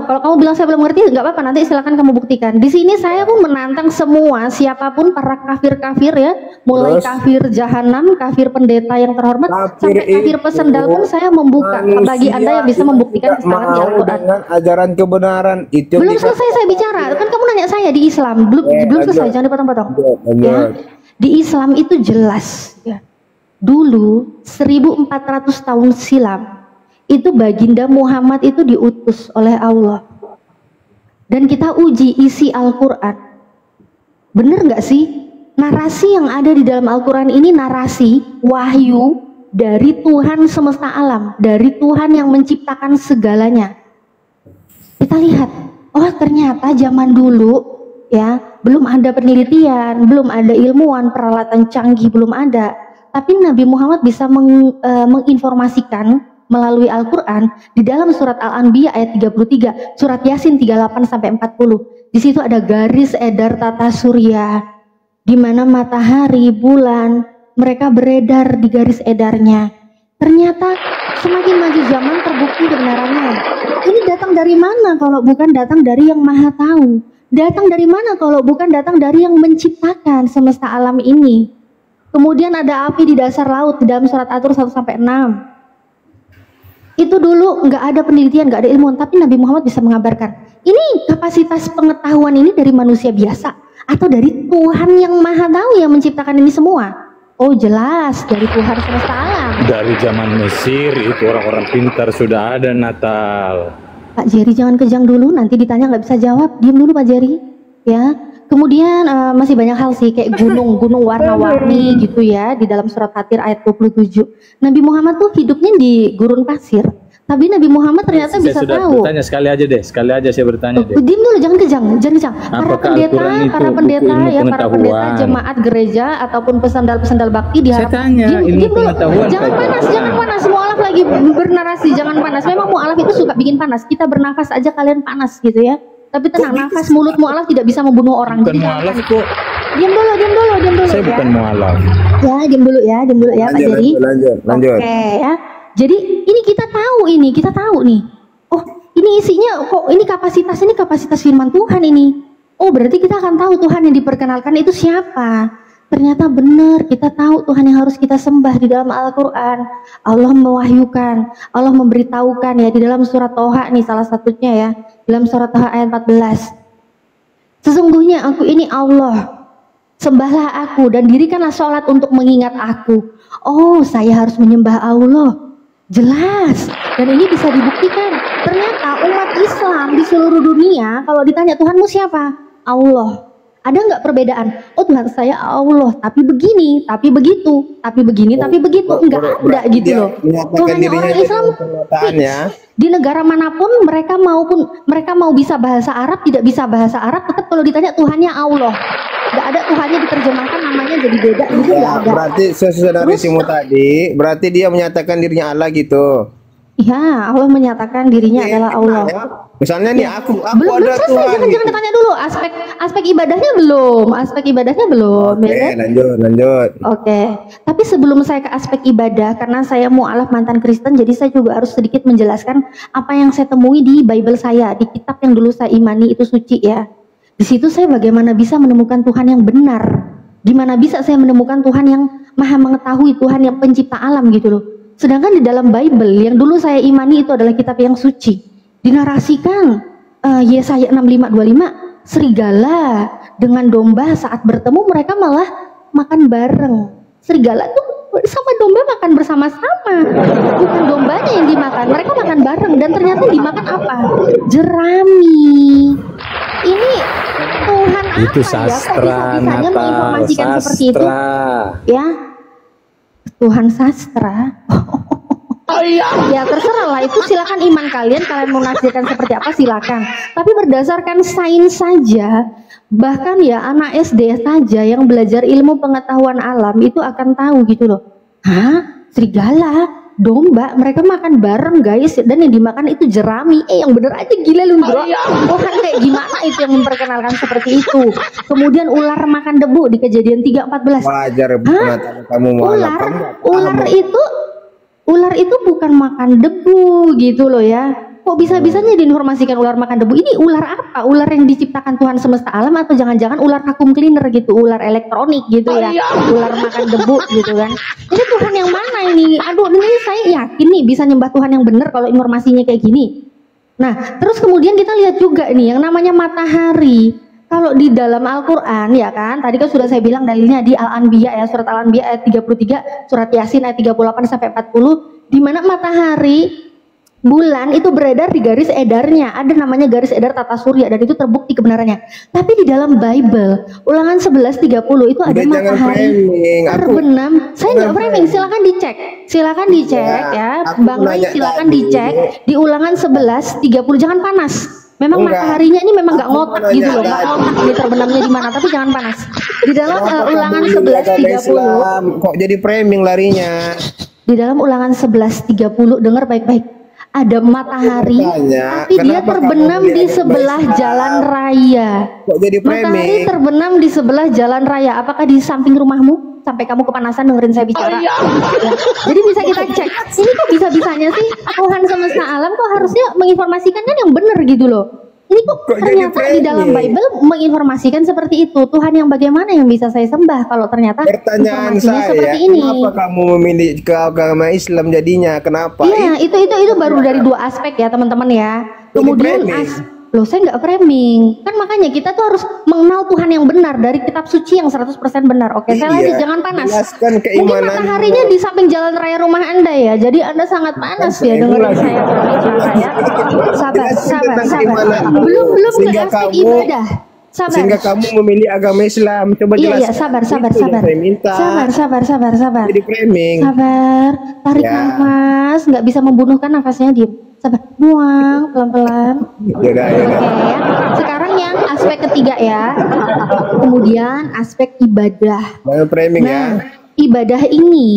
kalau kamu bilang saya belum ngerti, nggak apa-apa. Nanti silakan kamu buktikan. Di sini saya pun menantang semua, siapapun para kafir-kafir ya, mulai kafir jahanam, kafir pendeta yang terhormat, sampai kafir pesendal pun saya membuka bagi Anda yang bisa membuktikan kesalahan Al-Quran. Dengan ajaran kebenaran itu. Belum selesai saya bicara. Kan kamu nanya saya di Islam. Belum selesai. Jangan dipotong-potong. Ya, di Islam itu jelas ya. Dulu 1400 tahun silam itu baginda Muhammad itu diutus oleh Allah. Dan kita uji isi Al-Quran. Bener nggak sih? Narasi yang ada di dalam Al-Quran ini narasi wahyu dari Tuhan semesta alam, dari Tuhan yang menciptakan segalanya. Kita lihat, oh ternyata zaman dulu ya, belum ada penelitian, belum ada ilmuwan, peralatan canggih belum ada. Tapi Nabi Muhammad bisa menginformasikan melalui Al-Quran di dalam surat Al-Anbiya ayat 33, surat Yasin 38 sampai 40. Di situ ada garis edar tata surya, di mana matahari, bulan, mereka beredar di garis edarnya. Ternyata semakin maju zaman terbukti kebenarannya. Ini datang dari mana kalau bukan datang dari yang Maha Tahu? Datang dari mana kalau bukan datang dari yang menciptakan semesta alam ini? Kemudian ada api di dasar laut di dalam surat At-Tur 1-6. Itu dulu nggak ada penelitian, nggak ada ilmuwan, tapi Nabi Muhammad bisa mengabarkan. Ini kapasitas pengetahuan ini dari manusia biasa atau dari Tuhan yang Maha Tahu yang menciptakan ini semua? Oh jelas dari Tuhan semesta alam. Dari zaman Mesir itu orang-orang pintar sudah ada Natal. Pak Jerry jangan kejang dulu, nanti ditanya nggak bisa jawab. Diam dulu Pak Jerry, ya. Kemudian masih banyak hal sih, kayak gunung-gunung warna-warni gitu ya, di dalam surat Fatir ayat 27. Nabi Muhammad tuh hidupnya di gurun pasir, tapi Nabi Muhammad ternyata bisa tahu. Bertanya sekali aja deh, sekali aja saya bertanya deh. Diam dulu, jangan kejang, jangan kejang. Para pendeta ya, para pendeta jemaat gereja ataupun pesandal-pesandal bakti diharapkan. Diam dulu, jangan panas, mualaf lagi bernarasi, jangan panas. Memang mualaf itu suka bikin panas. Kita bernafas aja kalian panas gitu ya. Tapi tenang, nafas mulut mualaf tidak bisa membunuh orang. Bukan mualaf kok. Diam dulu. Saya bukan mualaf. Ya, diam dulu ya Pak Jerry. Lanjut. Oke ya. Jadi ini kita tahu nih. Oh, ini isinya kok ini kapasitas firman Tuhan ini. Oh, berarti kita akan tahu Tuhan yang diperkenalkan itu siapa. Ternyata benar, kita tahu Tuhan yang harus kita sembah di dalam Al-Quran. Allah mewahyukan, Allah memberitahukan ya di dalam surat Toha nih salah satunya ya. Dalam surat Toha ayat 14. Sesungguhnya aku ini Allah, sembahlah aku dan dirikanlah sholat untuk mengingat aku. Oh, saya harus menyembah Allah. Jelas, dan ini bisa dibuktikan. Ternyata umat Islam di seluruh dunia kalau ditanya Tuhanmu siapa? Allah. Ada nggak perbedaan? Oh Tuhan saya Allah, tapi begini, tapi begitu, tapi begini, tapi begitu. Enggak ada gitu loh. Tuhan orang Islam di negara manapun mereka mau bisa bahasa Arab, tidak bisa bahasa Arab, tetap kalau ditanya Tuhannya Allah. Nggak ada Tuhannya diterjemahkan namanya jadi beda gitu, nggak ada. Berarti sesuai simu tadi, berarti dia menyatakan dirinya Allah gitu. Iya, Allah menyatakan dirinya adalah Allah. Misalnya nih aku belum ada selesai, Tuhan. jangan ditanya dulu aspek ibadahnya belum, Oke, ya kan? lanjut. Oke. Tapi sebelum saya ke aspek ibadah, karena saya mualaf mantan Kristen, jadi saya juga harus sedikit menjelaskan apa yang saya temui di Bible saya, di kitab yang dulu saya imani itu suci ya. Di situ saya bagaimana bisa menemukan Tuhan yang benar, gimana bisa saya menemukan Tuhan yang maha mengetahui, Tuhan yang pencipta alam gitu loh. Sedangkan di dalam Bible yang dulu saya imani itu adalah kitab yang suci. Dinarasikan Yesaya 65:25, serigala dengan domba saat bertemu mereka malah makan bareng. Serigala tuh sama domba makan bersama-sama, bukan dombanya yang dimakan, mereka makan bareng. Dan ternyata dimakan apa? Jerami. Ini Tuhan itu apa sastra, ya? Kok bisa-bisanya menginformasikan seperti itu? Ya, Tuhan sastra. Ya terserah lah, itu silakan iman kalian mau menafsirkan seperti apa silakan. Tapi berdasarkan sains saja, bahkan ya anak SD saja yang belajar ilmu pengetahuan alam itu akan tahu gitu loh. Hah? Serigala, domba, mereka makan bareng guys, dan yang dimakan itu jerami. Yang bener aja gila lu bro. Tuhan kayak gimana itu yang memperkenalkan seperti itu. Kemudian ular makan debu di Kejadian 3:14. Wajar kamu Ular itu bukan makan debu gitu loh ya. Kok bisa-bisanya diinformasikan ular makan debu? Ini ular apa? Ular yang diciptakan Tuhan semesta alam atau jangan-jangan ular vacuum cleaner gitu, ular elektronik gitu ya. Ular makan debu gitu kan. Ini Tuhan yang mana ini? Aduh, ini saya yakin nih bisa nyembah Tuhan yang benar kalau informasinya kayak gini. Nah, terus kemudian kita lihat juga nih yang namanya matahari. Kalau di dalam Al-Quran ya kan, tadi kan sudah saya bilang dalilnya di Al-Anbiya ya, surat Al-Anbiya ayat 33, surat Yasin ayat 38 sampai 40, di mana matahari Bulan itu beredar di garis edarnya, ada namanya garis edar tata surya dan itu terbukti kebenarannya. Tapi di dalam Bible Ulangan 11:30 itu ada matahari terbenam. Saya nggak framing, silakan dicek ya, Bang Ray, silakan dicek di Ulangan 11:30. Jangan panas. Memang mataharinya ini memang nggak ngotak gitu loh, nggak ngotak ini terbenamnya di mana, tapi jangan panas. Di dalam Ulangan 11:30 kok jadi framing larinya? Di dalam Ulangan 11:30 dengar baik-baik. Ada matahari, tapi dia terbenam di sebelah jalan raya. Kok jadi framing? Matahari terbenam di sebelah jalan raya. Apakah di samping rumahmu? Sampai kamu kepanasan dengerin saya bicara. Ya. Jadi bisa kita cek. Ini kok bisa-bisanya sih Tuhan semesta alam kok harusnya menginformasikan kan yang benar gitu loh. Ini kok ternyata di dalam Bible menginformasikan seperti itu. Tuhan yang bagaimana yang bisa saya sembah kalau ternyata pertanyaan saya seperti ini. Kenapa kamu memilih ke agama Islam jadinya? Kenapa? Iya, itu baru dari dua aspek ya teman-teman ya. Kemudian loh saya nggak framing. Kan makanya kita tuh harus mengenal Tuhan yang benar dari kitab suci yang 100% benar. Oke, saya lanjut, jangan panas. Mungkin mataharinya di samping jalan raya rumah Anda ya. Jadi Anda sangat panas ya dengerin saya berbicara ya. Sabar. Belum ke aspek ibadah. Sabar. Sehingga kamu memilih agama Islam. Coba jelaskan. Iya, sabar. Sabar. Jadi framing. Sabar. Tarik nafas, nggak bisa membunuhkan nafasnya, diam. Sabar, buang pelan-pelan. Oke ya. Sekarang yang aspek ketiga ya. Kemudian aspek ibadah. Framing ya. Ibadah ini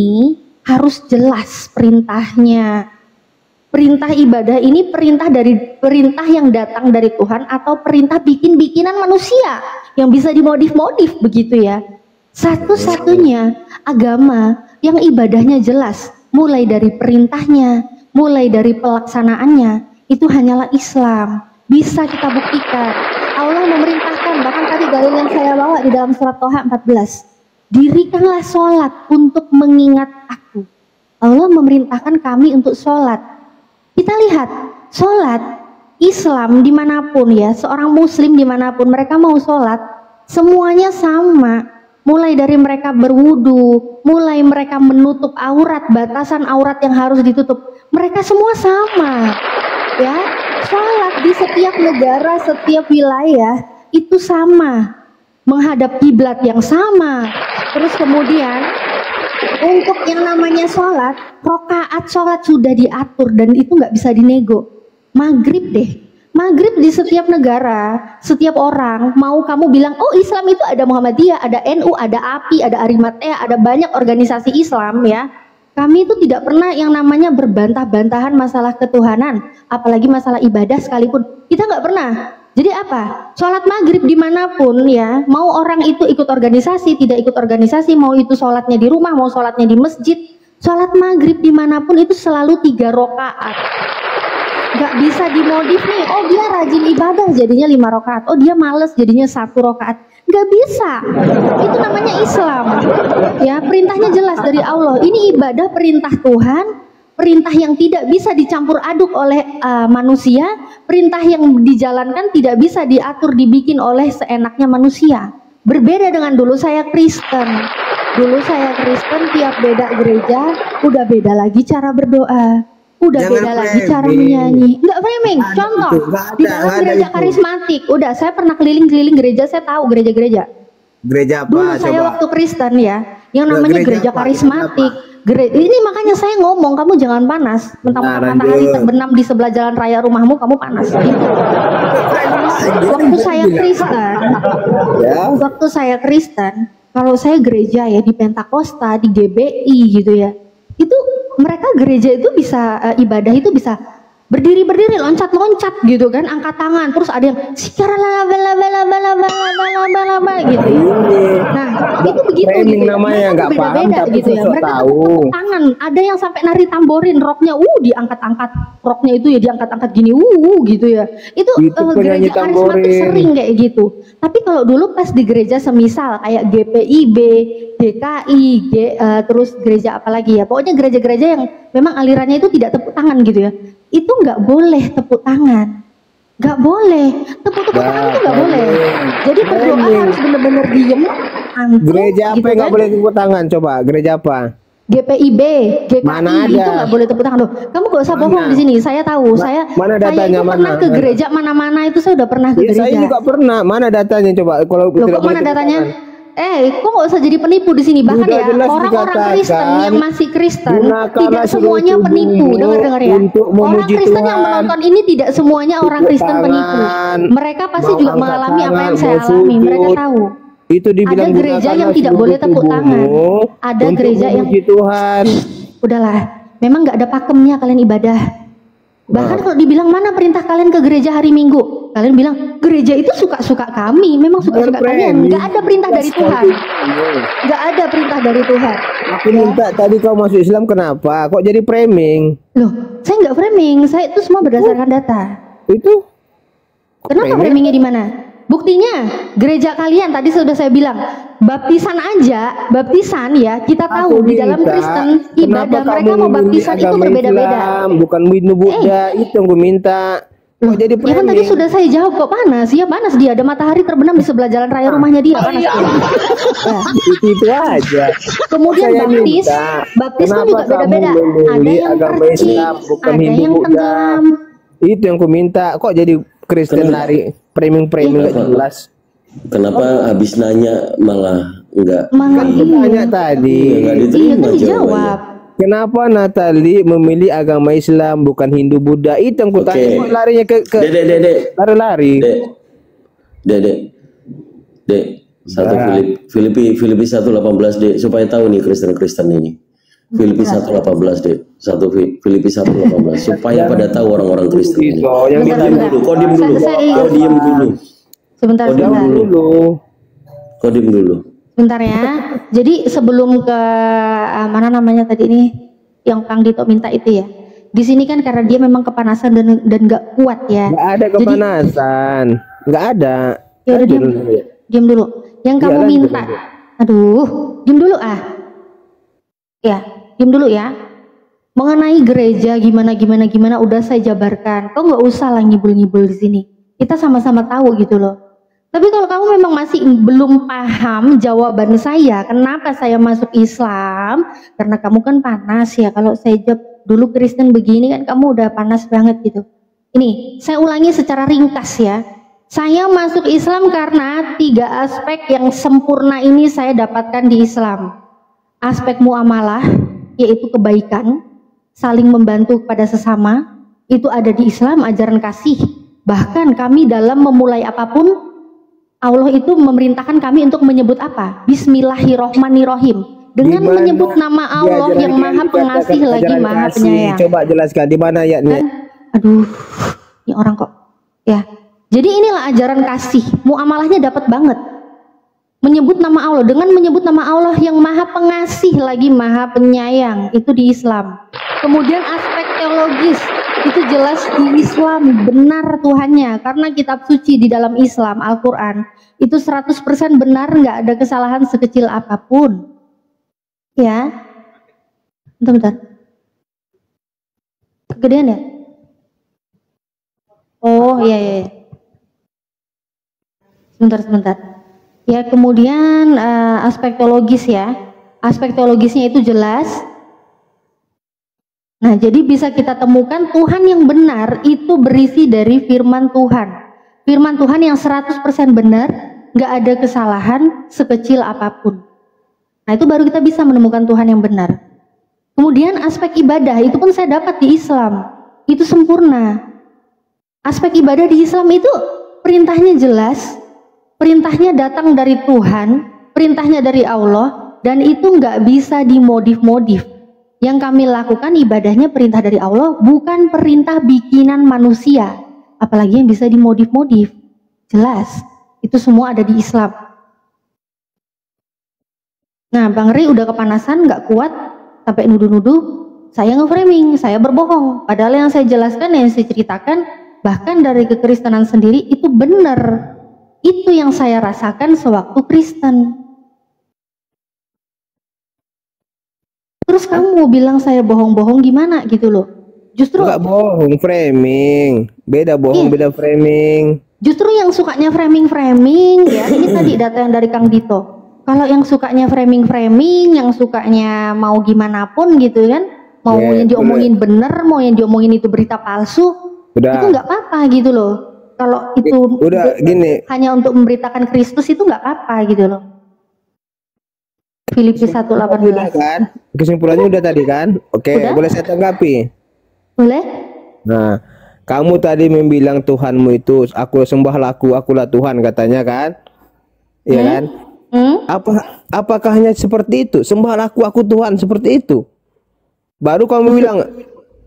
harus jelas perintahnya. Perintah ibadah ini perintah yang datang dari Tuhan atau perintah bikin-bikinan manusia yang bisa dimodif-modif begitu ya. Satu-satunya agama yang ibadahnya jelas, mulai dari perintahnya, mulai dari pelaksanaannya, itu hanyalah Islam. Bisa kita buktikan. Allah memerintahkan, bahkan tadi dalil yang saya bawa di dalam surat Toha 14. Dirikanlah sholat untuk mengingat aku. Allah memerintahkan kami untuk sholat. Kita lihat, sholat Islam dimanapun ya, seorang muslim dimanapun mereka mau sholat, semuanya sama. Mulai dari mereka berwudu, mulai mereka menutup aurat, batasan aurat yang harus ditutup, mereka semua sama ya. Sholat di setiap negara, setiap wilayah itu sama, menghadap kiblat yang sama. Terus kemudian untuk yang namanya sholat, rokaat sholat sudah diatur dan itu nggak bisa dinego. Maghrib di setiap negara, setiap orang mau kamu bilang, oh Islam itu ada Muhammadiyah, ada NU, ada API, ada Arimatea, ada banyak organisasi Islam ya. Kami itu tidak pernah yang namanya berbantah-bantahan masalah ketuhanan, apalagi masalah ibadah sekalipun. Kita nggak pernah. Jadi apa? Sholat maghrib dimanapun ya, mau orang itu ikut organisasi, tidak ikut organisasi, mau itu sholatnya di rumah, mau sholatnya di masjid, sholat maghrib dimanapun itu selalu 3 rakaat. Gak bisa dimodif nih, oh dia rajin ibadah jadinya 5 rakaat, oh dia males jadinya 1 rakaat. Gak bisa, itu namanya Islam ya. Perintahnya jelas dari Allah, ini ibadah perintah Tuhan, perintah yang tidak bisa dicampur aduk oleh manusia, perintah yang dijalankan tidak bisa diatur, dibikin oleh seenaknya manusia. Berbeda dengan dulu saya Kristen tiap beda gereja udah beda lagi cara berdoa, udah beda lagi cara menyanyi. Enggak framing, contoh di dalam gereja karismatik, udah saya pernah keliling-keliling gereja, saya tahu gereja-gereja. Gereja apa? Dulu saya waktu Kristen ya, yang namanya gereja karismatik. Ini makanya saya ngomong, kamu jangan panas. Mentang-mentang matahari terbenam di sebelah jalan raya rumahmu, kamu panas. Gitu. Waktu saya Kristen, kalau saya gereja ya di Pentakosta, di GBI gitu ya, itu mereka gereja itu bisa ibadah itu bisa berdiri loncat-loncat gitu kan, angkat tangan, terus ada yang gitu ya. Nah itu begitu gitu ya. Namanya nggak paham tapi gitu ya. Mereka tepuk tangan, ada yang sampai nari tamborin, roknya diangkat-angkat, roknya itu ya diangkat-angkat gini gitu ya. Itu gereja karismatik sering kayak gitu. Tapi kalau dulu pas di gereja semisal kayak GPIB, DKI, terus gereja apa lagi ya, pokoknya gereja-gereja yang memang alirannya itu tidak tepuk tangan gitu ya, itu nggak boleh tepuk tangan, nggak boleh tepuk tangan, itu nggak boleh. Jadi berdoa harus benar-benar diem. Gereja apa yang nggak boleh tepuk tangan? Coba gereja apa? GPIB, GKI Mana itu ada? nggak boleh tepuk tangan loh. Kamu gak usah bohong di sini. Saya tahu. Mana saya datanya, itu pernah mana? ke gereja mana-mana itu saya udah pernah ke Ya, gereja. saya juga pernah. Mana datanya coba? Kalau Loh, tidak kok boleh mana tepuk datanya? tangan. Kok nggak usah jadi penipu di sini. Bahkan Sudah ya jelas orang-orang dikatakan, Kristen yang masih Kristen gunakanlah tidak semuanya seluruh penipu. tubuhmu Dengar ya. untuk Orang memuji Kristen yang Tuhan. menonton ini tidak semuanya orang Tepuk Kristen penipu. tangan, Mereka pasti mau juga angkat mengalami apa yang tangan, saya mau alami. Mereka sujud. tahu. Itu dibilang Ada gereja yang gunakanlah tidak boleh seluruh tepuk tangan. tubuhmu Ada untuk gereja yang memuji Tuhan. udahlah. Memang nggak ada pakemnya kalian ibadah. Bahkan kalau dibilang mana perintah kalian ke gereja hari Minggu, kalian bilang gereja itu suka-suka kami, memang suka-suka kalian. Nggak ada perintah dari Tuhan. Nggak ada perintah dari Tuhan. Aku minta tadi kau masuk Islam, kenapa? Kok jadi framing? Loh, saya nggak framing, saya itu semua berdasarkan data. Itu Kenapa framingnya di mana? Buktinya gereja kalian tadi sudah saya bilang baptisan aja, baptisan ya kita tahu di dalam Kristen ibadah mereka mau baptisan itu berbeda-beda. Bukan Hindu Buddha, itu yang gue minta. Kok jadi Ya kan tadi framing? sudah saya jawab kok panas, ya panas dia, ada matahari terbenam di sebelah jalan raya rumahnya dia, panas dia. Nah, Itu aja. kemudian Saya baptis minta, kan kenapa juga beda-beda. kamu Ada memilih yang agama percik, Islam, bukan ada Hindu yang Buddha? tenggelam. Itu yang ku minta. Kok jadi Kristen lari framing-framing Iya. gak jelas? Kenapa habis nanya malah enggak? Malah Tanya tadi, Enggak iya diterima kan jawabannya. dijawab. kenapa Natali memilih agama Islam bukan Hindu Buddha? Itu yang ku tanya. Kok larinya ke Dek. lari-lari. Dek. Satu Filipi 1:18 Dek, supaya tahu nih Kristen ini. Filipi 1:18 Dek. Filipi 1:18 supaya pada tahu orang-orang Kristen ini. Oh, yang Bentar, ditanya bentar. Kau diem dulu. Saya- Kau diem dulu. Sebentar, sebentar. dulu. Kau diem dulu. Bentar ya. Jadi sebelum ke mana namanya tadi ini yang Kang Dito minta itu ya. Di sini kan karena dia memang kepanasan dan nggak kuat ya. Nggak ada Jadi kepanasan. Nggak ada. ya udah Lanjut, diam, lanjut. diam dulu. Yang kamu lanjut, minta. lanjut. Aduh, diam dulu ah. Ya, diam dulu ya. Mengenai gereja gimana udah saya jabarkan. Kau nggak usah lah ngibul-ngibul di sini. Kita sama-sama tahu gitu loh. Tapi kalau kamu memang masih belum paham jawaban saya, kenapa saya masuk Islam? Karena kamu kan panas ya. Kalau saya jawab dulu Kristen begini kan kamu udah panas banget gitu. Ini saya ulangi secara ringkas ya. Saya masuk Islam karena 3 aspek yang sempurna ini saya dapatkan di Islam. Aspek muamalah, yaitu kebaikan, saling membantu kepada sesama, itu ada di Islam, ajaran kasih. Bahkan kami dalam memulai apapun, Allah itu memerintahkan kami untuk menyebut apa? Bismillahirrohmanirrohim. Dengan Di mana menyebut nama Allah di yang ajaran maha kami pengasih dikatakan lagi ajaran maha kasih? penyayang. Coba jelaskan di mana ayatnya. Aduh, ini orang kok. Ya, jadi inilah ajaran kasih. Muamalahnya dapat banget. Menyebut nama Allah, dengan menyebut nama Allah yang maha pengasih lagi maha penyayang, itu di Islam. Kemudian aspek teologis, itu jelas di Islam benar Tuhannya, karena kitab suci di dalam Islam Al-Quran itu 100% benar, nggak ada kesalahan sekecil apapun. Ya, bentar. Kegedean ya? Oh iya. Sebentar. Ya, kemudian aspek teologis ya. Aspek teologisnya itu jelas. Nah, jadi bisa kita temukan Tuhan yang benar itu berisi dari firman Tuhan. Firman Tuhan yang 100% benar, nggak ada kesalahan sekecil apapun. Nah, itu baru kita bisa menemukan Tuhan yang benar. Kemudian aspek ibadah, itu pun saya dapat di Islam. Itu sempurna. Aspek ibadah di Islam itu perintahnya jelas, perintahnya datang dari Tuhan, perintahnya dari Allah, dan itu nggak bisa dimodif-modif. Yang kami lakukan ibadahnya perintah dari Allah, bukan perintah bikinan manusia, apalagi yang bisa dimodif-modif. Jelas, itu semua ada di Islam. Nah, Bang Ri udah kepanasan, nggak kuat, sampai nuduh-nuduh, saya nge-framing, saya berbohong. Padahal yang saya jelaskan, yang saya ceritakan, bahkan dari kekristenan sendiri, itu benar. Itu yang saya rasakan sewaktu Kristen. Terus kamu mau bilang saya bohong-bohong gimana gitu loh. Justru Enggak bohong, framing. Beda bohong, beda framing. Justru yang sukanya framing-framing ya, ini tadi data yang dari Kang Dito. Kalau yang sukanya framing-framing, yang sukanya mau gimana pun gitu kan, mau yang diomongin bener, mau yang diomongin itu berita palsu, itu nggak apa-apa gitu loh. Kalau itu gini, hanya untuk memberitakan Kristus itu nggak apa-apa gitu loh. Filipi 1:18 kan? Kesimpulannya udah tadi kan? Oke, boleh saya tanggapi? Boleh? Nah, kamu tadi membilang Tuhanmu itu aku sembahlah akulah Tuhan katanya kan? Iya kan? Apakah hanya seperti itu? Sembahlah aku Tuhan seperti itu. Baru kamu bilang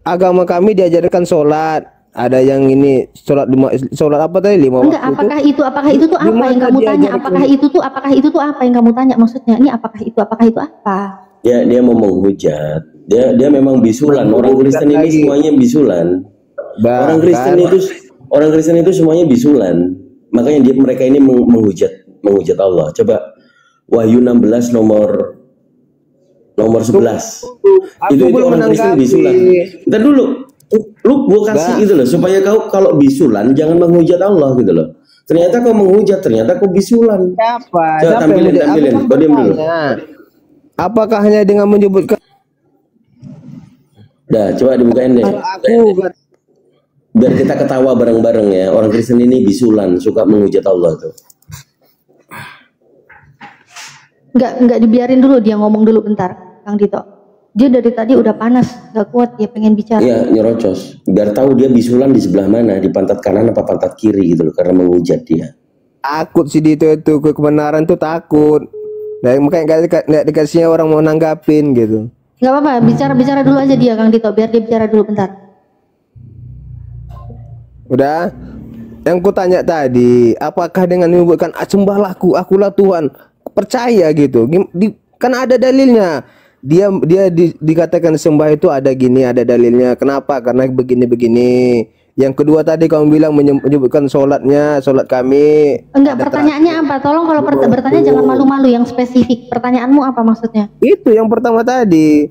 agama kami diajarkan sholat. Ada yang ini sholat apa tadi 5 waktu. Enggak, apakah itu tuh apa yang kamu tanya? Apakah itu tuh apa yang kamu tanya maksudnya? Ini apakah itu apa? Ya, dia mau menghujat. Dia memang bisulan. Orang Kristen ini semuanya bisulan. Orang Kristen itu semuanya bisulan. Makanya mereka ini menghujat Allah. Coba Wahyu 16 nomor 11. Itu orang Kristen bisulan. Ntar dulu. Lu gua kasih gitu loh supaya kau kalau bisulan jangan menghujat Allah gitu loh. Ternyata kau menghujat, ternyata kau bisulan. Siapa? Coba tampilin. Kau diam dulu. Apakah hanya dengan menyebutkan? Dah, coba dibukain deh. Biar kita ketawa bareng-bareng ya. Orang Kristen ini bisulan, suka menghujat Allah tuh. Enggak dibiarin dulu dia ngomong dulu bentar, Kang Dito. Dia dari tadi udah panas, gak kuat, dia pengen bicara. Iya, nyerocos. Biar tahu dia bisulan di sebelah mana, di pantat kanan apa pantat kiri gitu loh, karena menghujat dia. Takut sih itu kebenaran tuh takut. Nah, makanya nggak dikasihnya orang mau nanggapin gitu. Gak apa-apa, bicara dulu aja dia, Kang Dito, biar dia bicara dulu bentar. Udah. Yang ku tanya tadi, apakah dengan menyebutkan sembahlah akulah Tuhan, percaya gitu? Kan ada dalilnya. Dia dikatakan sembah itu ada gini, ada dalilnya. Kenapa? Karena begini. Yang kedua tadi kamu bilang menyebutkan sholat kami. Enggak, pertanyaannya apa? Tolong kalau bertanya jangan malu-malu, yang spesifik. Pertanyaanmu apa maksudnya? Itu yang pertama tadi.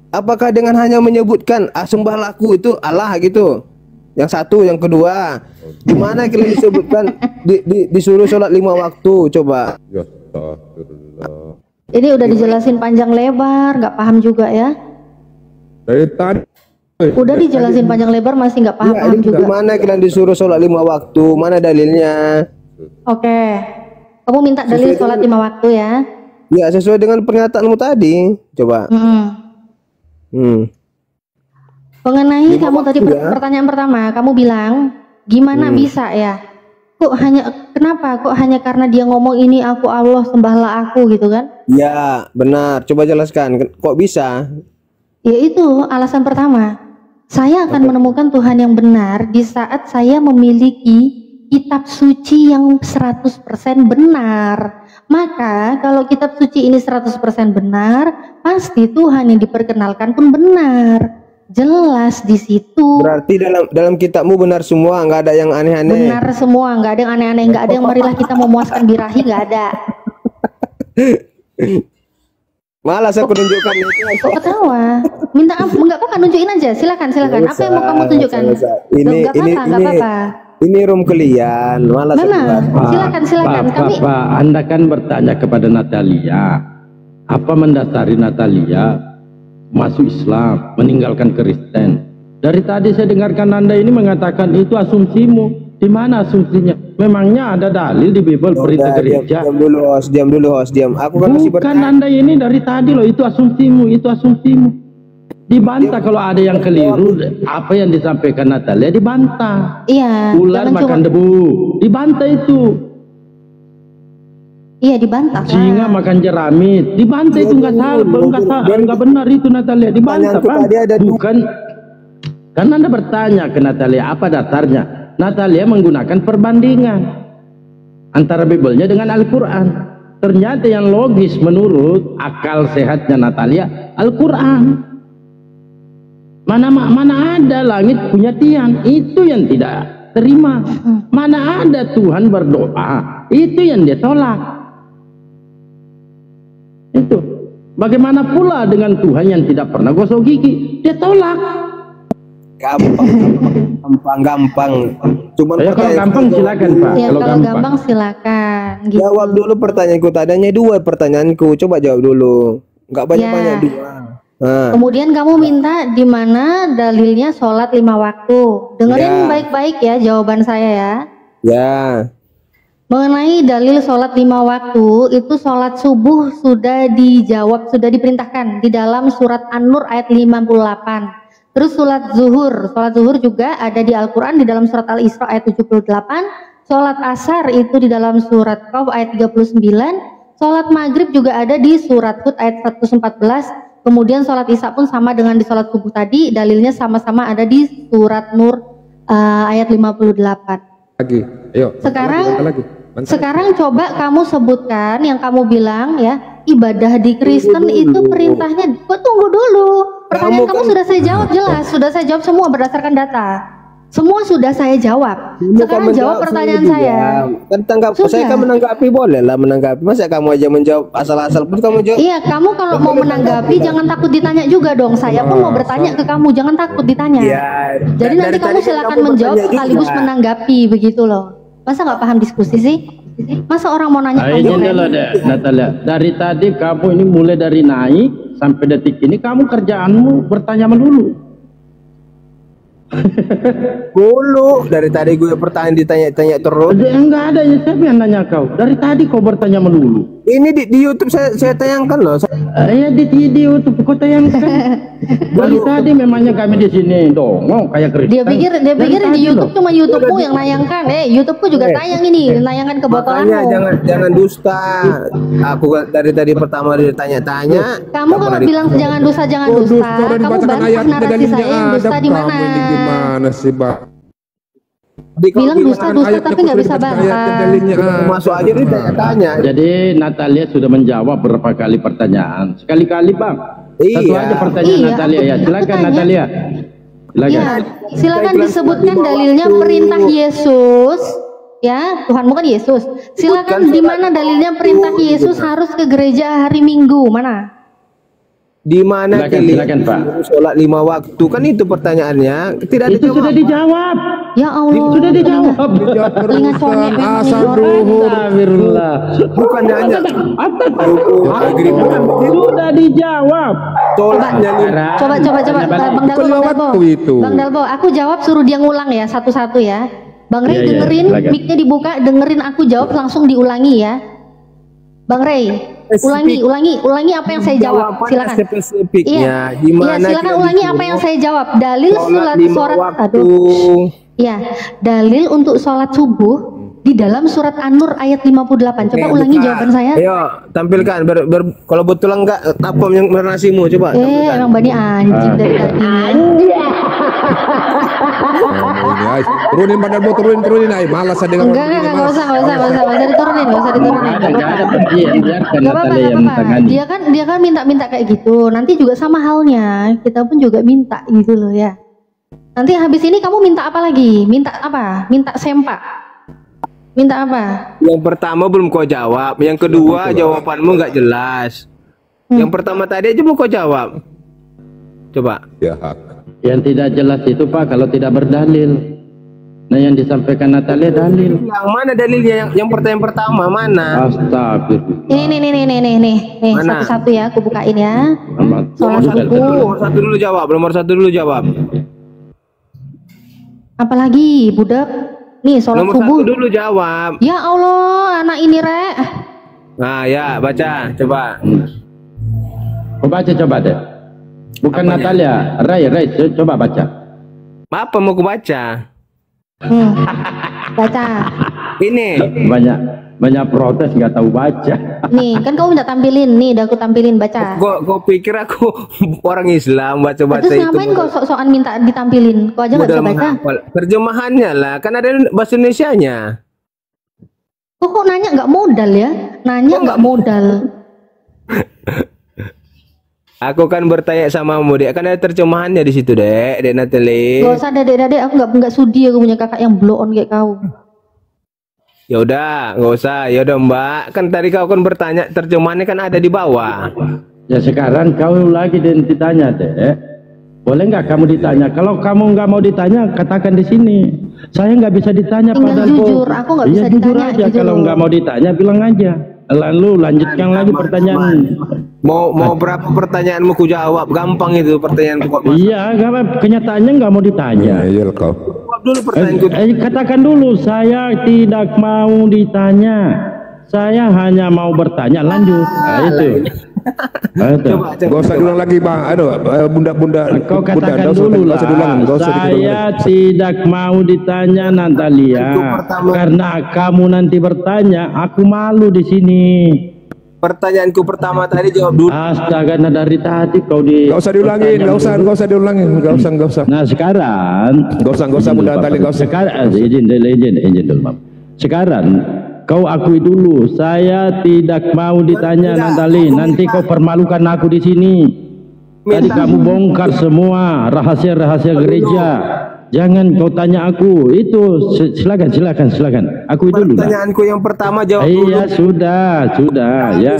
Apakah dengan hanya menyebutkan sembahlah aku itu Allah gitu? Yang satu, yang kedua, di mana kalian disebutkan disuruh sholat 5 waktu? Coba. Ya astagfirullah. Ini udah dijelasin panjang lebar, nggak paham juga ya? Dari tadi. Udah dijelasin panjang lebar masih nggak paham juga. Gimana kalian disuruh sholat 5 waktu? Mana dalilnya? Oke, kamu minta dalil sholat 5 waktu ya? Ya sesuai dengan pernyataanmu tadi. Coba. Mengenai kamu tadi pertanyaan pertama, kamu bilang gimana bisa ya? Kenapa kok hanya karena dia ngomong ini aku Allah sembahlah aku gitu kan? Ya benar, coba jelaskan kok bisa? Ya itu alasan pertama. Saya akan menemukan Tuhan yang benar di saat saya memiliki kitab suci yang 100% benar. Maka kalau kitab suci ini 100% benar, pasti Tuhan yang diperkenalkan pun benar. Jelas di situ. Berarti dalam kitabmu benar semua, nggak ada yang aneh-aneh. Benar semua, nggak ada yang aneh-aneh, nggak ada yang marilah kita memuaskan birahi, nggak ada. Malas aku tunjukkan itu. Kok ketawa? Minta nggak apa-apa, nunjukin aja. Silakan. Apa yang mau kamu tunjukkan? Nggak apa-apa. Ini room kalian. Malas. Silakan. Pak, Anda kan bertanya kepada Natalia, apa mendasari Natalia masuk Islam, meninggalkan Kristen. Dari tadi saya dengarkan Anda ini mengatakan itu asumsimu. Di mana asumsinya? Memangnya ada dalil di Bible perintah gereja? Diam dulu, host. Aku kan masih bukan Anda ini dari tadi loh, itu asumsimu. Dibantah kalau ada yang keliru, apa yang disampaikan Natalia dibantah. Iya. Ular makan debu, dibantah itu. Iya dibantah. Singa makan jeramit, dibantah itu nggak benar itu Natalia, dibantah Pak. Bukan, kan Anda bertanya ke Natalia apa dasarnya? Natalia menggunakan perbandingan antara Bible-nya dengan Al-Quran. Ternyata yang logis menurut akal sehatnya Natalia Al-Quran. Mana ada langit punya tiang, itu yang tidak terima. Mana ada Tuhan berdoa, itu yang dia tolak. Itu bagaimana pula dengan Tuhan yang tidak pernah gosok gigi, dia tolak. Gampang. Cuman ya, kalau gampang silakan Pak. Ya, kalau gampang silakan. Gitu. Jawab dulu pertanyaanku. Tadinya 2 pertanyaanku. Coba jawab dulu. Nggak banyak-banyak 2. Nah. Kemudian kamu minta di mana dalilnya sholat 5 waktu. Dengerin baik-baik ya jawaban saya ya. Ya. Mengenai dalil sholat 5 waktu, itu sholat subuh sudah dijawab, sudah diperintahkan di dalam surat An-Nur ayat 58. Terus sholat zuhur juga ada di Al-Quran di dalam surat Al-Isra ayat 78. Sholat asar itu di dalam surat Qaf ayat 39. Sholat maghrib juga ada di surat Hud ayat 114. Kemudian sholat isya pun sama dengan di sholat subuh tadi, dalilnya sama-sama ada di surat Nur ayat 58. Lagi, ayo. Sekarang coba kamu sebutkan yang kamu bilang ya, ibadah di Kristen itu perintahnya. Tunggu dulu. Pertanyaan kamu sudah saya jawab jelas, sudah saya jawab semua berdasarkan data. Semua sudah saya jawab. Sekarang jawab pertanyaan saya. Saya kan menanggapi, boleh lah menanggapi. Masa kamu aja menjawab asal-asal pun kamu jawab? Iya, kamu kalau mau menanggapi jangan takut ditanya juga dong. Saya pun mau bertanya ke kamu, jangan takut ditanya. Ya, jadi nanti kamu silakan menjawab sekaligus menanggapi begitu loh. Masa nggak paham diskusi sih? Masa orang mau nanya kamu? Natalia, dari tadi kamu ini mulai dari naik sampai detik ini kamu kerjaanmu bertanya melulu. Dulu dari tadi gue pertanyaan ditanya terus. Enggak ada ya, siapa yang nanya kau? Dari tadi kau bertanya melulu. Ini di YouTube saya tayangkan loh. Ya di YouTube kau tayangkan. Dari tadi memangnya kami di sini dongong kayak Kristen. Dia pikir di YouTube cuma YouTubeku yang nayangkan. YouTubeku juga tayang ini, nayangkan kebotolanmu. Jangan dusta. Aku dari tadi pertama ditanya-tanya. Kamu kalau bilang jangan dusta, kamu bantah narasi saya yang dusta di mana? Gimana sih, Pak? Bilang dusta tapi nggak bisa bantah. Masuk aja ditanya. Jadi Natalia sudah menjawab berapa kali pertanyaan. Sekali-kali Bang. Satu aja pertanyaan Natalia ya. Silakan Natalia. Silakan. Ya, silakan disebutkan dalilnya perintah Yesus. Ya, Tuhanmu kan Yesus. Silakan di mana dalilnya perintah Yesus harus ke gereja hari Minggu? Mana? Di mana silakan Pak. Sholat 5 waktu kan itu pertanyaannya. Tidak itu sudah dijawab. Ya Allah. Sudah dijawab. Telinga congek asal duhur. Astagfirullah. Bukan nanya. Sudah dijawab. Sholatnya Coba Bang Dalbo, aku jawab suruh dia ngulang ya satu-satu ya. Bang Rey dengerin, mic-nya dibuka, dengerin aku jawab langsung diulangi ya. Bang Rey, ulangi apa yang saya jawab. Silakan. Spesifiknya silakan ulangi apa yang saya jawab. Dalil dalil untuk sholat subuh di dalam surat An-Nur ayat 58. Coba ulangi jawaban saya. Ayo, tampilkan kalau betul enggak apa yang nasimu coba. Emang Bani anjing dari tadi. Turunin badan bu, turunin ay. Malas ada dengan enggak usah diturunin. Dia kan minta kayak gitu. Nanti juga sama halnya, kita pun juga minta gitu loh ya. Nanti habis ini kamu minta apa lagi? Minta apa? Minta sempak. Minta apa? Yang pertama belum kau jawab, yang kedua jawabanmu nggak jelas. Yang pertama tadi aja mau kau jawab. Coba. Ya. Yang tidak jelas itu Pak kalau tidak berdalil. Nah yang disampaikan Natalia dalil. Yang mana dalilnya? Yang pertanyaan pertama mana? Astagfirullah. Nih, satu-satu ya, aku bukain ya. Nomor satu dulu jawab. Apalagi budak? Nih sholat nomor subuh. Nomor 1 dulu jawab. Ya Allah, anak ini Rek. Nah ya, baca, coba. Kau baca coba deh. Bukan apanya? Natalia, Ray, coba baca. Apa mau ku baca? Baca. Ini banyak protes nggak tahu baca. Nih kan kamu minta tampilin, nih udah aku tampilin baca. Kok pikir aku orang Islam baca Terus itu? Ngapain kok sok-sokan minta ditampilin? Kok aja nggak bisa baca? Terjemahannya lah, kan ada bahasa Indonesianya. Kok nanya nggak modal ya? Nanya nggak modal. Aku kan bertanya sama kamu, Dek. Kan ada terjemahannya di situ, Dek Natalie. Gak usah, Dek. Aku nggak sudi aku punya kakak yang blow on kayak kau. Ya udah, nggak usah. Ya udah, Mbak. Kan tadi kau kan bertanya, terjemahannya kan ada di bawah. Ya sekarang kau lagi ditanya, Dek. Boleh nggak kamu ditanya? Kalau kamu nggak mau ditanya, katakan di sini. Saya nggak bisa ditanya. Tinggal jujur, aku nggak bisa jujur ditanya aja. gitu Kalau nggak mau ditanya, bilang aja. Lalu lanjutkan lagi pertanyaan. Mau berapa pertanyaanmu ku jawab? Gampang itu pertanyaanku kok. Iya, kenyataannya nggak mau ditanya. Iya kau. Jawab dulu pertanyaanku. Katakan dulu, saya tidak mau ditanya. Saya hanya mau bertanya. Lanjut. Nah, itu. Gak usah diulang lagi bang. Aduh, bunda. Kau katakan dulu lah. Saya tidak mau ditanya Natalia, karena kamu nanti bertanya, aku malu di sini. Pertanyaanku pertama tadi jawab dulu. Astaga, nah dari tadi kau di. Gak usah diulangin, gak usah diulangin, gak usah. Nah sekarang, gak usah bunda tadi, gak usah. Sekarang, izin dulu. Sekarang kau akui dulu, saya tidak mau ditanya Natali. Nanti kau permalukan aku di sini. Tadi kamu bongkar semua rahasia-rahasia gereja. Jangan kau tanya aku. Itu silakan. Akui dulu. Pertanyaanku yang pertama jawab dulu. Iya sudah ya.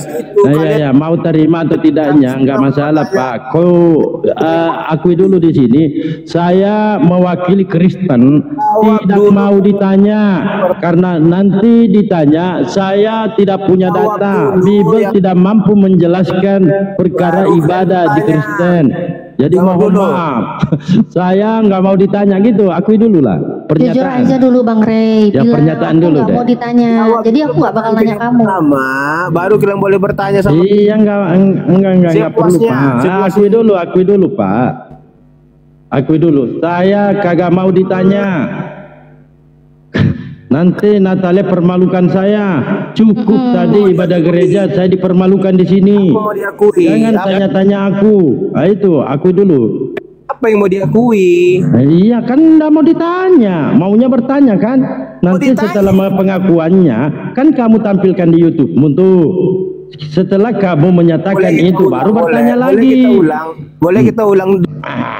Ya mau terima atau tidaknya enggak masalah Pak. Kau akui dulu di sini. Saya mewakili Kristen, tidak mau ditanya karena nanti ditanya saya tidak punya data. Bible tidak mampu menjelaskan perkara ibadah di Kristen. Jadi mohon maaf, saya nggak mau ditanya gitu. Akui dulu lah. Pernyataan. Jujur aja dulu Bang Rey. Ya pernyataan dulu deh. Mau ditanya. Jadi aku nggak bakal nanya kamu. Baru kalian boleh bertanya sama. Iya nggak perlu Pak. Akui dulu Pak. Akui dulu. Saya kagak mau ditanya. Nanti Natalia permalukan saya. Cukup tadi ibadah gereja saya dipermalukan di sini. Jangan tanya-tanya aku. Nah, itu akui dulu. Apa yang mau diakui? Iya kan nggak mau ditanya, maunya bertanya kan. Nanti setelah pengakuannya kan kamu tampilkan di YouTube tuh. Setelah kamu menyatakan itu baru bertanya lagi. Boleh kita ulang.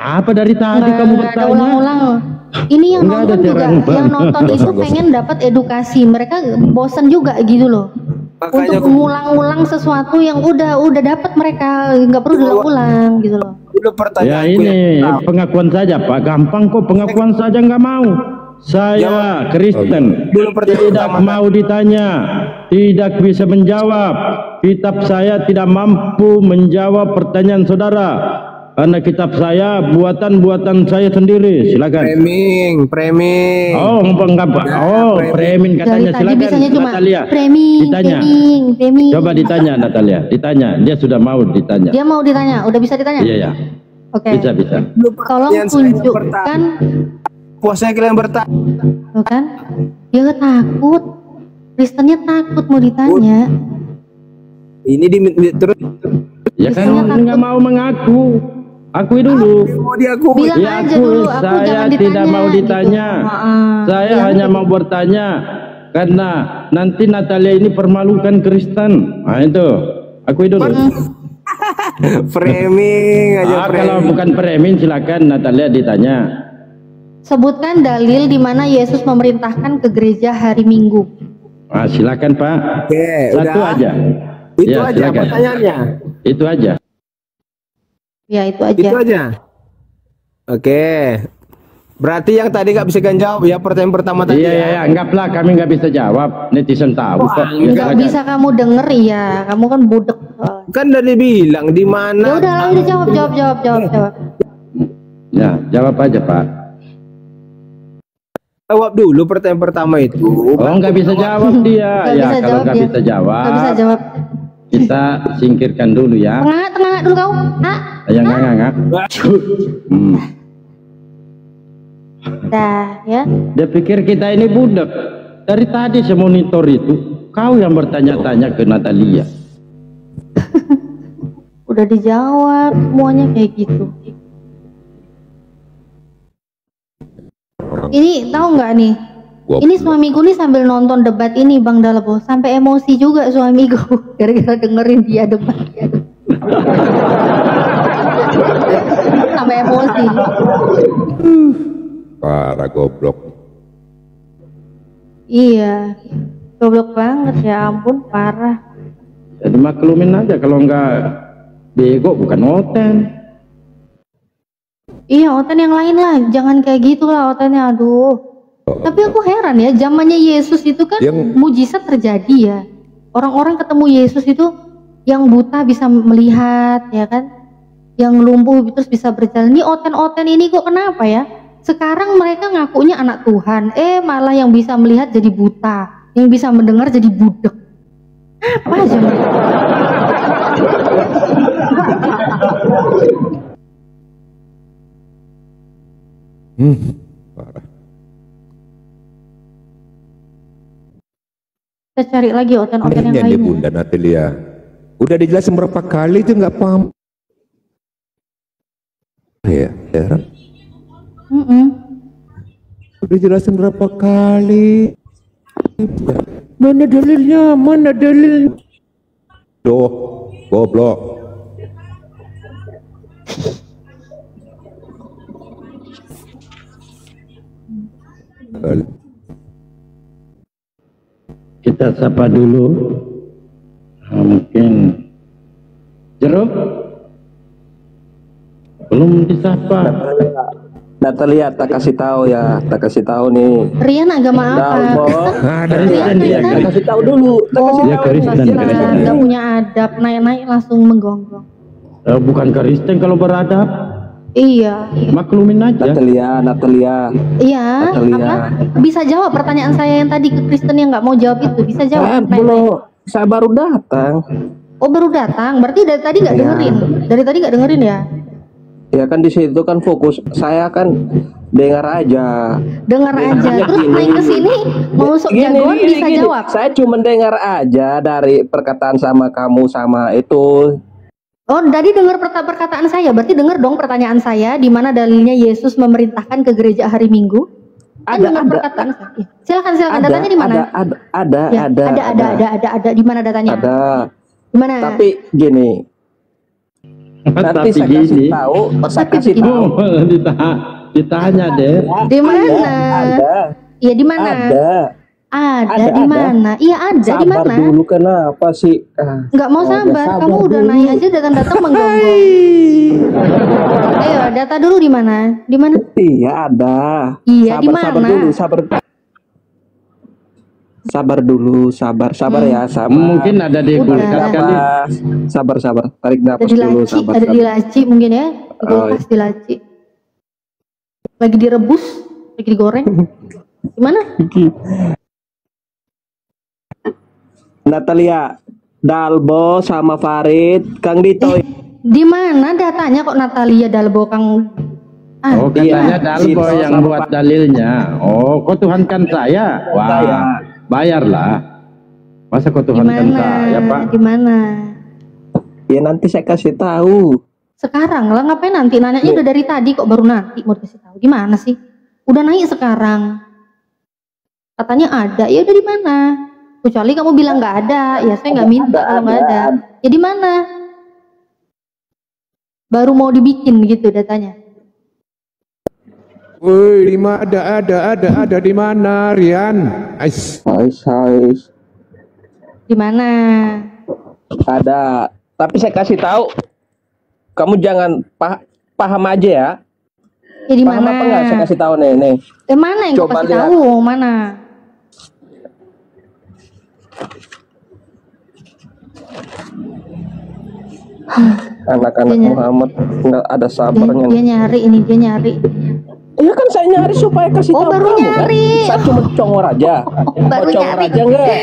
Apa dari tadi kamu bertanya? Ulang-ulang. Ini yang nonton juga, yang nonton itu pengen dapat edukasi. Mereka bosan juga gitu loh. Makanya untuk mengulang-ulang sesuatu yang udah dapat mereka, nggak perlu diulang gitu loh. Ya ini pengakuan saja Pak, gampang kok pengakuan saja nggak mau. Saya Kristen, tidak mau ditanya, tidak bisa menjawab. Kitab saya tidak mampu menjawab pertanyaan saudara. Karena kitab saya buatan saya sendiri. Silakan. Framing. Oh, enggak Pak. Oh, framing katanya. Silakan Natalia. Ditanya. Framing. Coba ditanya Natalia. Ditanya. Dia sudah mau ditanya. Dia mau ditanya. Udah bisa ditanya? Iya. Oke. Bisa. Tolong tunjukkan. Puasanya kalian bertanya. Tuh kan? Dia takut. Kristennya takut mau ditanya. Ini terus. Ya kan nggak mau mengaku. Akui dulu. Bilang ya, aja dulu. Aku saya tidak mau ditanya. Gitu. Saya hanya mau bertanya karena nanti Natalia ini permalukan Kristen. Nah itu. Akui dulu. Framing aja. Kalau bukan framing silakan Natalia ditanya. Sebutkan dalil di mana Yesus memerintahkan ke gereja hari Minggu. Nah, silakan Pak. Oke, satu udah. aja. Itu ya, aja silakan. pertanyaannya. Itu aja. Ya itu aja. Oke. Berarti yang tadi nggak bisa jawab ya pertanyaan pertama tadi. Iya, anggaplah kami nggak bisa jawab. Netizen tahu kok. Nggak bisa kamu denger ya. Kamu kan budek. Kan udah dibilang di mana. Ya udah, udah jawab. Ya, jawab aja Pak. Jawab dulu pertanyaan pertama itu. Oh, nggak bisa jawab dia. Kalau nggak bisa jawab. Nggak bisa jawab. Kita singkirkan dulu ya. Tengah dulu kau. Yang enggak. Dah ya. Dia pikir kita ini budak. Dari tadi semonitor itu, kau yang bertanya-tanya ke Natalia. Udah dijawab semuanya kayak gitu. Ini tahu nggak nih? Ini suamiku nih sambil nonton debat ini Bang Dalabo, sampai emosi juga suamiku gara-gara dengerin dia debat. Sampai emosi. Parah goblok. Iya, goblok banget ya ampun, parah. Jadi maklumin aja kalau nggak bego bukan oten. Iya, oten yang lain lah, jangan kayak gitulah otennya, aduh. Tapi aku heran ya, zamannya Yesus itu kan mujizat terjadi ya. Orang-orang ketemu Yesus itu yang buta bisa melihat, ya kan? Yang lumpuh terus bisa berjalan. Ini oten-oten ini kok kenapa ya? Sekarang mereka ngakunya anak Tuhan, malah yang bisa melihat jadi buta, yang bisa mendengar jadi budek. Apa aja mereka? Parah. Kita cari lagi oten-oten yang lainnya. Bunda Natalia. Udah dijelasin berapa kali itu nggak paham. Ya, heran. Udah jelasin berapa kali. Mana dalilnya? Mana dalil? Doh, goblok. Kita sapa dulu. Mungkin Jeruk belum disapa. Natalia tak kasih tahu ya, tak kasih tahu nih. Rian agama apa? Kristen dia. Tak kasih tahu dulu. Dia Kristen. Gak punya adab, naik-naik langsung menggonggong. Bukan Kristen kalau beradab. Iya. Maklumin aja. Natalia. Iya. Apa? Bisa jawab pertanyaan saya yang tadi ke Kristen yang nggak mau jawab itu. Bisa jawab. Belum. Saya baru datang. Oh baru datang. Berarti dari tadi nggak dengerin. Dari tadi nggak dengerin ya? Ya kan di situ kan fokus. Saya kan dengar aja. Dengar aja. Terus naik ke sini mau sok jagoan bisa jawab. Saya cuma dengar aja dari perkataan sama kamu sama itu. Oh, tadi dengar perkataan saya, berarti dengar dong pertanyaan saya, di mana dalilnya Yesus memerintahkan ke gereja hari Minggu? Ada perkataan saya. Ya. Silakan, datanya di mana? Ada. Di mana datanya? Ada. Di mana? Tapi gini. Nanti saya kasih tahu. Saya kasih tahu. Ditanya deh. Di mana? Ada. Iya di mana? Ada di mana? Iya ada di mana? Sabar dulu, kenapa sih? Nggak mau sabar, kamu udah naik aja datang menggonggong. Ayo, data dulu di mana? Di mana? Iya ada. Iya di mana? Sabar dulu, sabar ya, sabar. Mungkin ada di kulkas kali. Sabar, tarik nafas dulu, sabar. Ada di laci mungkin ya, di kulkas di laci. Lagi direbus, lagi digoreng. Gimana? Natalia, Dalbo sama Farid, Kang Dito. Di mana datanya kok Natalia, Dalbo, Kang? Oh, katanya Dalbo yang buat dalilnya. Oh, kok Tuhankan saya? Wah, bayarlah. Masa kok Tuhankan saya, Pak? Di mana? Ya nanti saya kasih tahu. Sekarang lah, ngapain nanti? Nanyanya udah dari tadi kok baru nanti mau kasih tahu. Gimana sih? Udah naik sekarang. Katanya ada, ya udah di mana? Kecuali kamu bilang nggak ada, ya saya nggak minta kalau nggak ada. Ya di mana? Baru mau dibikin gitu datanya. Woi, di mana ada di mana, Rian? Ais. Di mana? Ada. Tapi saya kasih tahu, kamu jangan paham aja ya. Ya di paham mana? Apa enggak? Saya kasih tahu nih. Mana yang kau kasih tahu? Mana? Anak-anak Muhammad nggak ada sabarnya. Dia nyari. Iya kan saya nyari supaya kasih tahu. Baru kamu, nyari. Kan? Saya cuma congor aja. Baru congor nyari. aja enggak?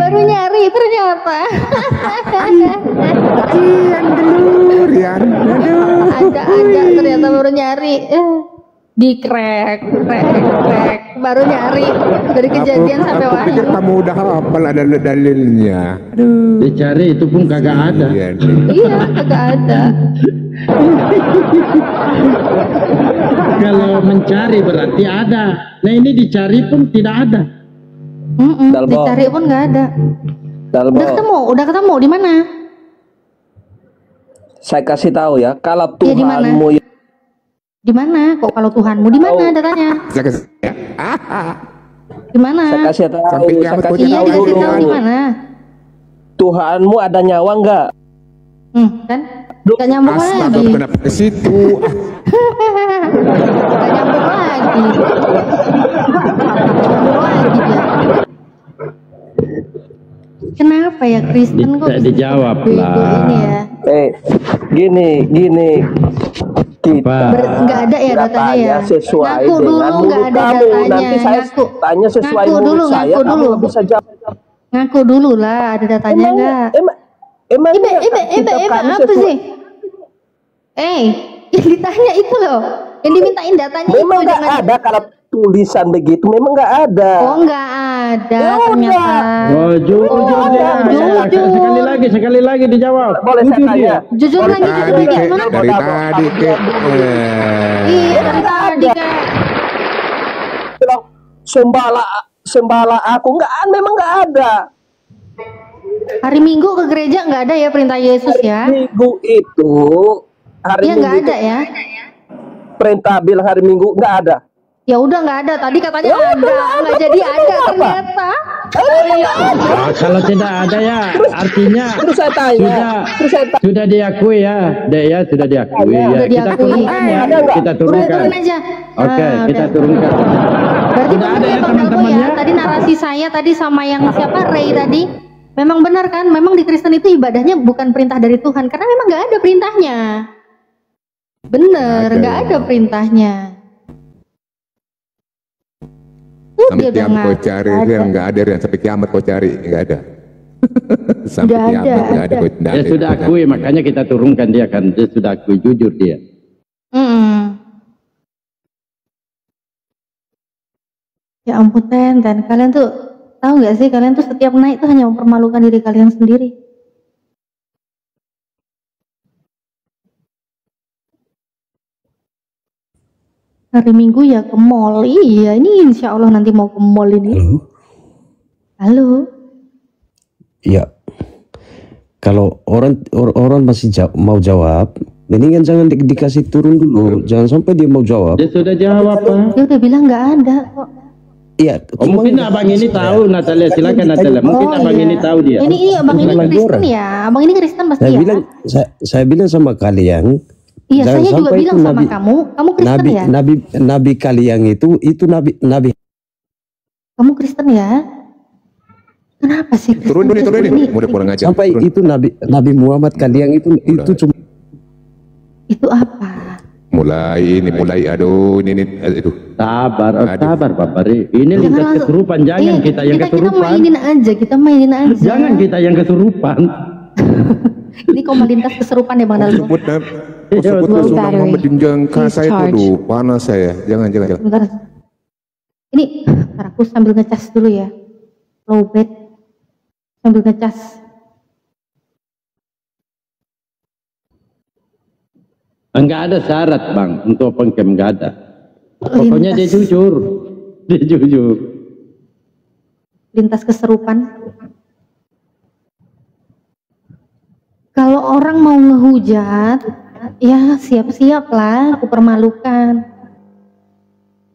Baru nyari ternyata. Rian. Ada ternyata baru nyari. Di crack. Baru nyari dari kejadian sampai wahyu. Kamu udah hafal ada dalilnya. Dicari itu pun kagak ada. Iya, kagak ada. Kalau mencari berarti ada. Nah ini dicari pun tidak ada. Dicari pun nggak ada. Dalbo. Udah ketemu di mana? Saya kasih tahu ya, kalau Ya, di mana? Tuhanmu Di mana? Kok kalau Tuhanmu di mana datanya? Di mana? Saya kasih tahu. Iya, dikasih tahu di mana? Tuhanmu ada nyawa enggak? Kan? Gak nyambung lagi. Kenapa ke situ? Gak nyambung lagi. Nyambung lagi dia. Kenapa ya Kristen kok bisa dijawab lah. Ini ya? Gini kita nggak ada ya datanya ya. Sesuai ngaku dulu nggak ada datanya. Nanti saya tanya sesuai ngaku dulu, saya, ngaku dulu. bisa jawab. Ngaku dulu lah, ada datanya nggak? Emang apa sih? Yang ditanya itu loh, yang dimintain datanya memang itu. Nggak ada kalau tulisan begitu, memang nggak ada. Oh nggak ada ternyata. Oh jujur dia. Sekali lagi dijawab. Boleh saya tanya? Jujur lagi, Tadi kek, dari tadi kek. Iya dari tadi kek. Sembala aku memang nggak ada. Hari Minggu ke gereja nggak ada ya perintah Yesus ya? Minggu itu hari Minggu nggak ada ya? Perintah bilang hari Minggu nggak ada. Ya udah nggak ada. Tadi katanya ada, nggak jadi ada ternyata. Kalau tidak ada ya, artinya Terus saya tanya. sudah diakui ya, Dek ya, sudah diakui ya. Sudah Kita diakui. turunkan ya, kita Udah turunkan. turun aja. Oke, kita Udah. turunkan. Berarti Sudah benar ada ya ya Bang Dalbo teman-temannya. ya. Tadi narasi saya tadi sama yang siapa Ray tadi. Memang benar kan? Memang di Kristen itu ibadahnya bukan perintah dari Tuhan karena memang nggak ada perintahnya. Bener, nggak ada perintahnya. Sampai kiamat kau cari, nggak ada yang sampai kiamat kau cari, nggak ada. Sampai Udah kiamat ada. nggak ada. Dia sudah akui, makanya kita turunkan dia kan. Dia sudah akui, jujur dia. Ya ampun Ten, kalian tuh tahu nggak sih, kalian tuh setiap naik tuh hanya mempermalukan diri kalian sendiri. Hari Minggu ya ke mall. Iya, ini insya Allah nanti mau ke mall ini. Halo. Ya, kalau orang masih mau jawab, mendingan jangan dikasih turun dulu, jangan sampai dia mau jawab. Dia sudah jawab Pak. Dia udah bilang nggak ada kok. Iya. Mungkin abang ini tahu, Natalia, silakan Natalia. Mungkin abang ini tahu dia. Ini abang ini Kristen ya, abang ini Kristen pasti ya. Saya bilang sama kalian. Iya, jangan saya juga sampai bilang sama kamu Kristen ya. Nabi kalian itu nabi. Kamu Kristen ya? Kenapa sih? Turun ini. Mau kurang ajar. Sampai turun. itu Nabi Muhammad kalian itu cuma. Itu apa? Mulai aduh ini itu. Sabar Bapak. Ini lintas kesurupan, jangan kita yang kesurupan. Kita mainin aja. Jangan kita yang kesurupan. Ini kok melintas kesurupan ya Bang Dalbo. Sebut Rasulullah Muhammad jenjang saya itu panas saya. Jangan. Bentar. Ini ntar aku sambil ngecas dulu ya. Lowbat. Sambil ngecas. Enggak ada syarat Bang untuk pengkem, enggak ada. Pokoknya dia jujur. Lintas kesurupan. Kalau orang mau ngehujat, ya siap-siap lah, aku permalukan.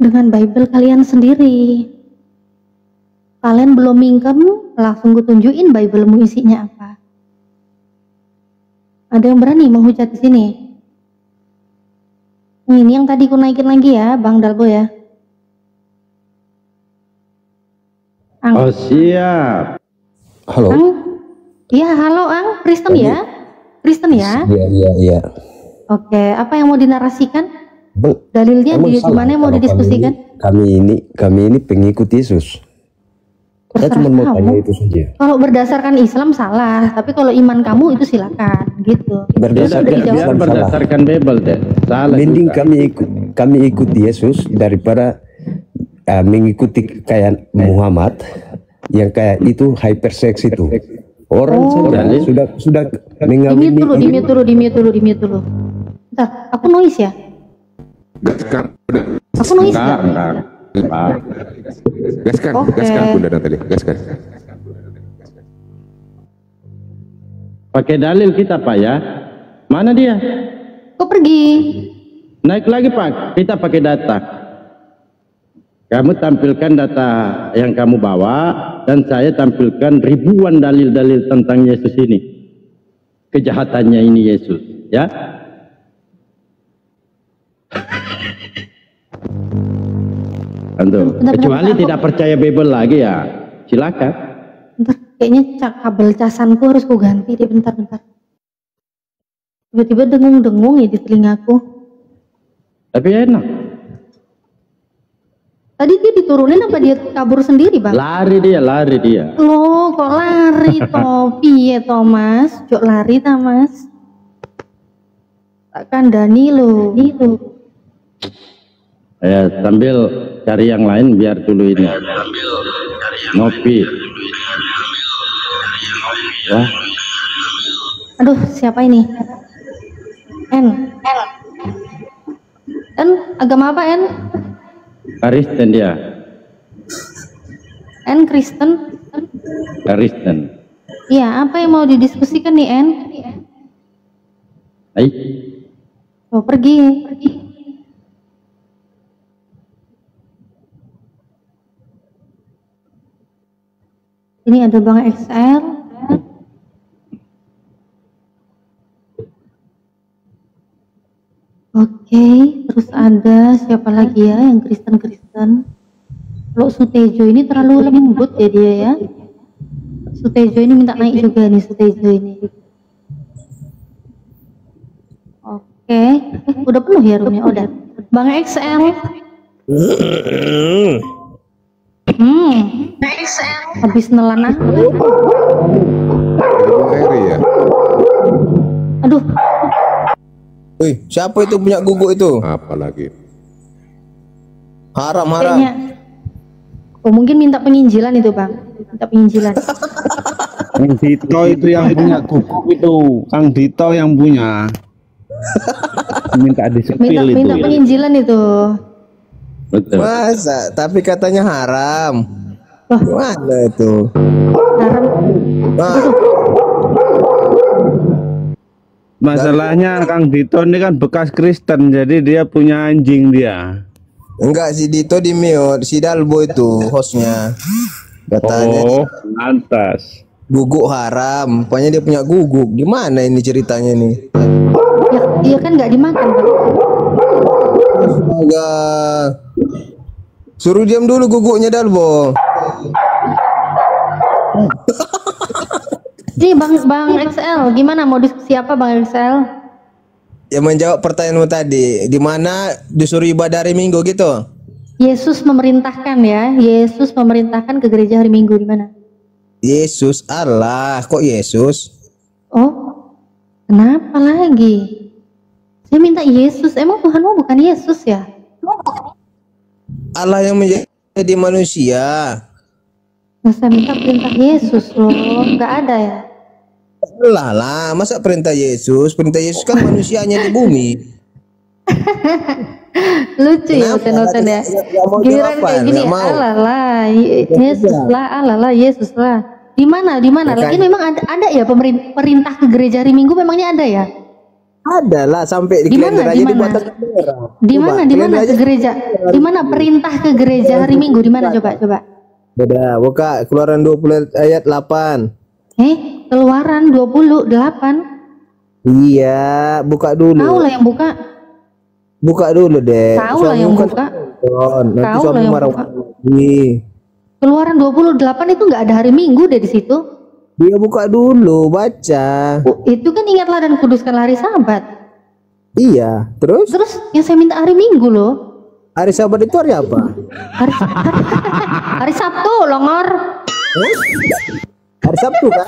Dengan Bible kalian sendiri. Kalian belum mingkem, langsung gue tunjukin Bible-mu isinya apa. Ada yang berani menghujat di sini? Ini yang tadi ku naikin lagi ya, Bang Dalbo ya. Oh siap. Halo. Iya, halo Ang, Kristen ya? Kristen ya? Iya. Oke, apa yang mau dinarasikan? Dalilnya di mana yang mau didiskusikan? Kami ini pengikut Yesus. Saya cuma mau tanya itu saja. Kalau berdasarkan Islam salah, tapi kalau iman kamu itu silakan, gitu. Berdasarkan Bible deh. Salah. Mending kami ikut Yesus daripada mengikuti kayak Muhammad yang kayak itu hypersex itu. Orang sudah mengawini. Di mute dulu. Bentar, aku noise ya? Aku noise ya? Gaskan Bunda Natalia, gaskan. Pakai dalil kita Pak ya. Mana dia? Kok pergi? Naik lagi Pak, kita pakai data. Kamu tampilkan data yang kamu bawa, dan saya tampilkan ribuan dalil-dalil tentang Yesus ini. Kejahatannya ini Yesus, ya. Kecuali tidak percaya Bible lagi ya, silakan. Bentar, kayaknya kabel casanku harus ku ganti deh, bentar. Tiba-tiba dengung-dengung ya di telingaku. Tapi enak. Tadi dia diturunin apa dia kabur sendiri, Bang? Lari dia. Loh, kok lari toh? Piye toh, Mas? Jok lari ta, Mas? Tak kandani lo. Ya, sambil cari yang lain biar dulu ini. Ngopi. Wah. Aduh, siapa ini? N, agama apa N? Kristen dia. N Kristen? Kristen. Iya, apa yang mau didiskusikan nih N? Hai. Oh, pergi. Ini ada Bang XL. Oke, terus ada siapa lagi ya yang Kristen? Kalau Sutejo ini terlalu lembut ya dia ya. Sutejo ini minta naik juga nih Sutejo ini. Oke, udah penuh ya roomnya? Udah. Bang XL. Habis nelan aku. Ya. Aduh. Wih, siapa itu punya guguk itu? Apalagi. Haram. Kayaknya. Oh, mungkin minta penginjilan itu, Bang. Minta penginjilan. Kang Dito itu yang punya guguk itu. Kang Dito yang punya. Minta disepil itu. Minta penginjilan itu. Betul. Masa? Tapi katanya haram. Wah. Gimana itu? Haram. Masalahnya Kang Dito ini kan bekas Kristen, jadi dia punya anjing dia. Enggak, si Dito di mute, si Dalbo itu hostnya. Katanya lantas. Guguk haram, pokoknya dia punya guguk. Gimana ini ceritanya nih? Ya, iya kan nggak dimakan, Bang. Astaga. Suruh diam dulu guguknya Dalbo. Jadi Bang XL, gimana mau diskusi apa Bang XL? Ya menjawab pertanyaanmu tadi, di mana disuruh ibadah hari Minggu gitu? Yesus memerintahkan ya, Yesus memerintahkan ke gereja hari Minggu di mana? Yesus, Allah, kok Yesus? Oh, kenapa lagi? Saya minta Yesus, emang Tuhanmu bukan Yesus ya? Allah yang menjadi manusia. Saya minta perintah Yesus loh, nggak ada ya? Lah, masa perintah Yesus? Perintah Yesus kan manusianya di bumi. Lucu ya noten ya. Giliran kayak gini, Allah lah, Yesus lah, Allah lah, Yesus lah. Di mana? Lagi memang ada ya perintah ke gereja hari Minggu memangnya ada ya? Ada lah, sampai di kalender aja dibuat tanda merah. Di mana ke gereja? Di mana perintah ke gereja hari Minggu? Di mana coba? Udah, buka Keluaran 20 ayat 8. Keluaran 28. Iya, buka dulu. Kau lah yang buka. Buka dulu deh. Kau lah yang buka. Nanti suami marah lagi. Keluaran 28 itu nggak ada hari Minggu deh di situ. Dia buka dulu, baca. Itu kan ingatlah dan kuduskanlah hari Sabat. Iya, terus yang saya minta hari Minggu loh. Hari Sabat itu hari apa? Hari Sabtu, longor. Hari Sabtu kan?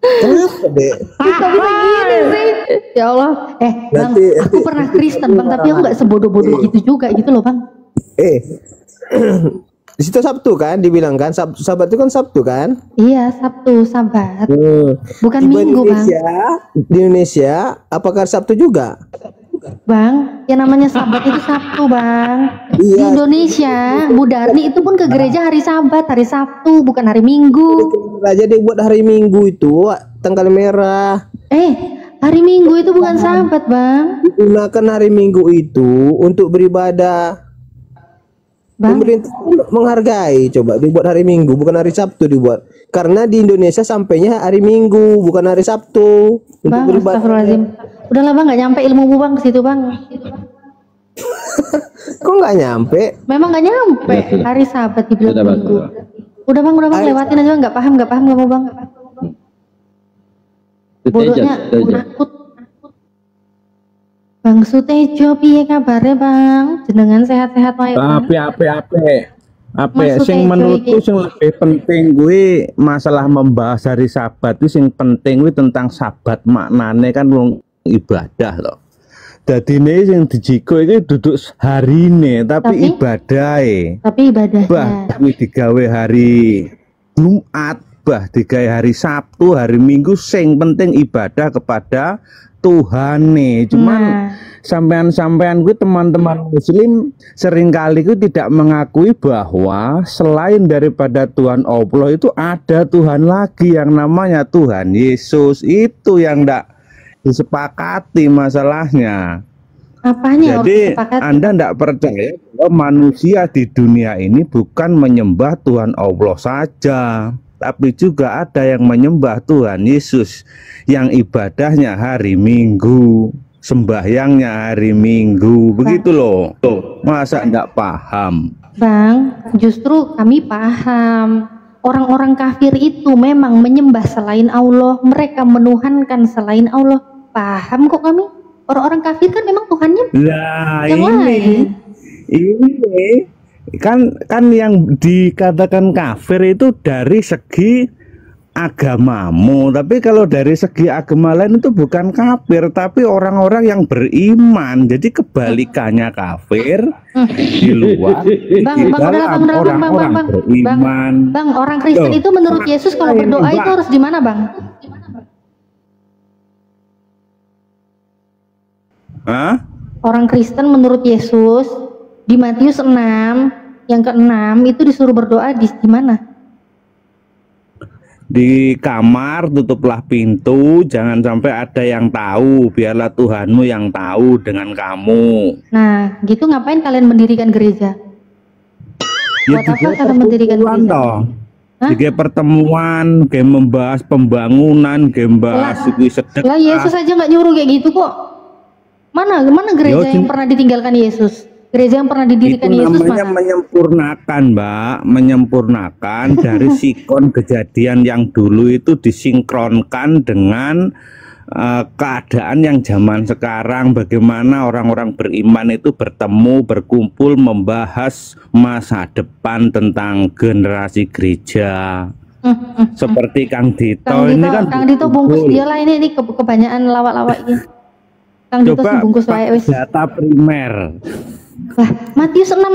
Kenapa deh? Bisa gini sih. Ya Allah. Bang, aku pernah Kristen Bang, tapi aku nggak sebodoh-bodoh gitu juga gitu loh Bang. Di situ Sabtu kan dibilang kan, Sabat itu kan Sabtu kan? Iya, Sabtu, Sabat. Bukan Minggu Bang. Di Indonesia apakah Sabtu juga? Bang, yang namanya Sabat itu Sabtu Bang. Iya. Di Indonesia, Bu Darni itu pun ke gereja hari Sabat, hari Sabtu, bukan hari Minggu. Aja dia buat hari Minggu itu tanggal merah. Hari Minggu itu bukan Sabat Bang. Digunakan hari Minggu itu untuk beribadah. Bang, pemerintah menghargai, coba dibuat hari Minggu bukan hari Sabtu dibuat. Karena di Indonesia sampainya hari Minggu bukan hari Sabtu untuk beribadah. Astagfirullahaladzim. Udahlah Bang, nggak nyampe ilmu Bang ke situ Bang. Kok Kok nggak nyampe? Memang nggak nyampe. Hari Sabat dibilang minggu. Udah bang, lewatin aja. Nggak paham, nggak mau bang. Bodohnya takut. Bang Sutejo, piye kabare bang? Jenengan sehat-sehat wae bang? Apa sing menurutku sing lebih penting gue masalah membahas hari Sabat itu sing penting gue tentang Sabat maknane kan wong ibadah loh. Jadi ini yang dijiko itu duduk hari ini tapi ibadahnya. Tapi ibadahnya. Bah gue digawe hari Jumat, bah digawe hari Sabtu, hari Minggu sing penting ibadah kepada Tuhan nih. Cuman sampean-sampean gue teman-teman muslim seringkali gue tidak mengakui bahwa selain daripada Tuhan Allah itu ada Tuhan lagi yang namanya Tuhan Yesus. Itu yang tidak disepakati masalahnya. Apanya? Jadi Anda tidak percaya bahwa manusia di dunia ini bukan menyembah Tuhan Allah saja, tapi juga ada yang menyembah Tuhan Yesus yang ibadahnya hari Minggu, sembahyangnya hari Minggu, begitu loh. Masa enggak paham? Bang, justru kami paham. Orang-orang kafir itu memang menyembah selain Allah, mereka menuhankan selain Allah. Paham kok kami. Orang-orang kafir kan memang Tuhannya yang lain. Ini kan yang dikatakan kafir itu dari segi agamamu, tapi kalau dari segi agama lain itu bukan kafir tapi orang-orang yang beriman. Jadi kebalikannya kafir di luar orang-orang beriman. Bang, orang Kristen itu menurut Yesus kalau berdoa itu harus di mana bang? Orang Kristen menurut Yesus di Matius 6 yang ke-6 itu disuruh berdoa di mana? Di kamar, tutuplah pintu, jangan sampai ada yang tahu, biarlah Tuhanmu yang tahu dengan kamu. Nah, gitu ngapain kalian mendirikan gereja? Buat apa kalian mendirikan gereja? Juga pertemuan, game membahas pembangunan, game bahas sedekah. Lah Yesus aja nggak nyuruh kayak gitu kok. Mana gereja yang pernah ditinggalkan Yesus? Gereja yang pernah didirikan Yesus mana? Menyempurnakan, Mbak, menyempurnakan dari sikon kejadian yang dulu itu disinkronkan dengan keadaan yang zaman sekarang. Bagaimana orang-orang beriman itu bertemu, berkumpul, membahas masa depan tentang generasi gereja. Seperti Kang Dito ini kan. Kang Dito bungkus dia lah ini kebanyakan lawak-lawak ini. Kang Dito bungkus wae wis. Data primer. Lah, Matius 6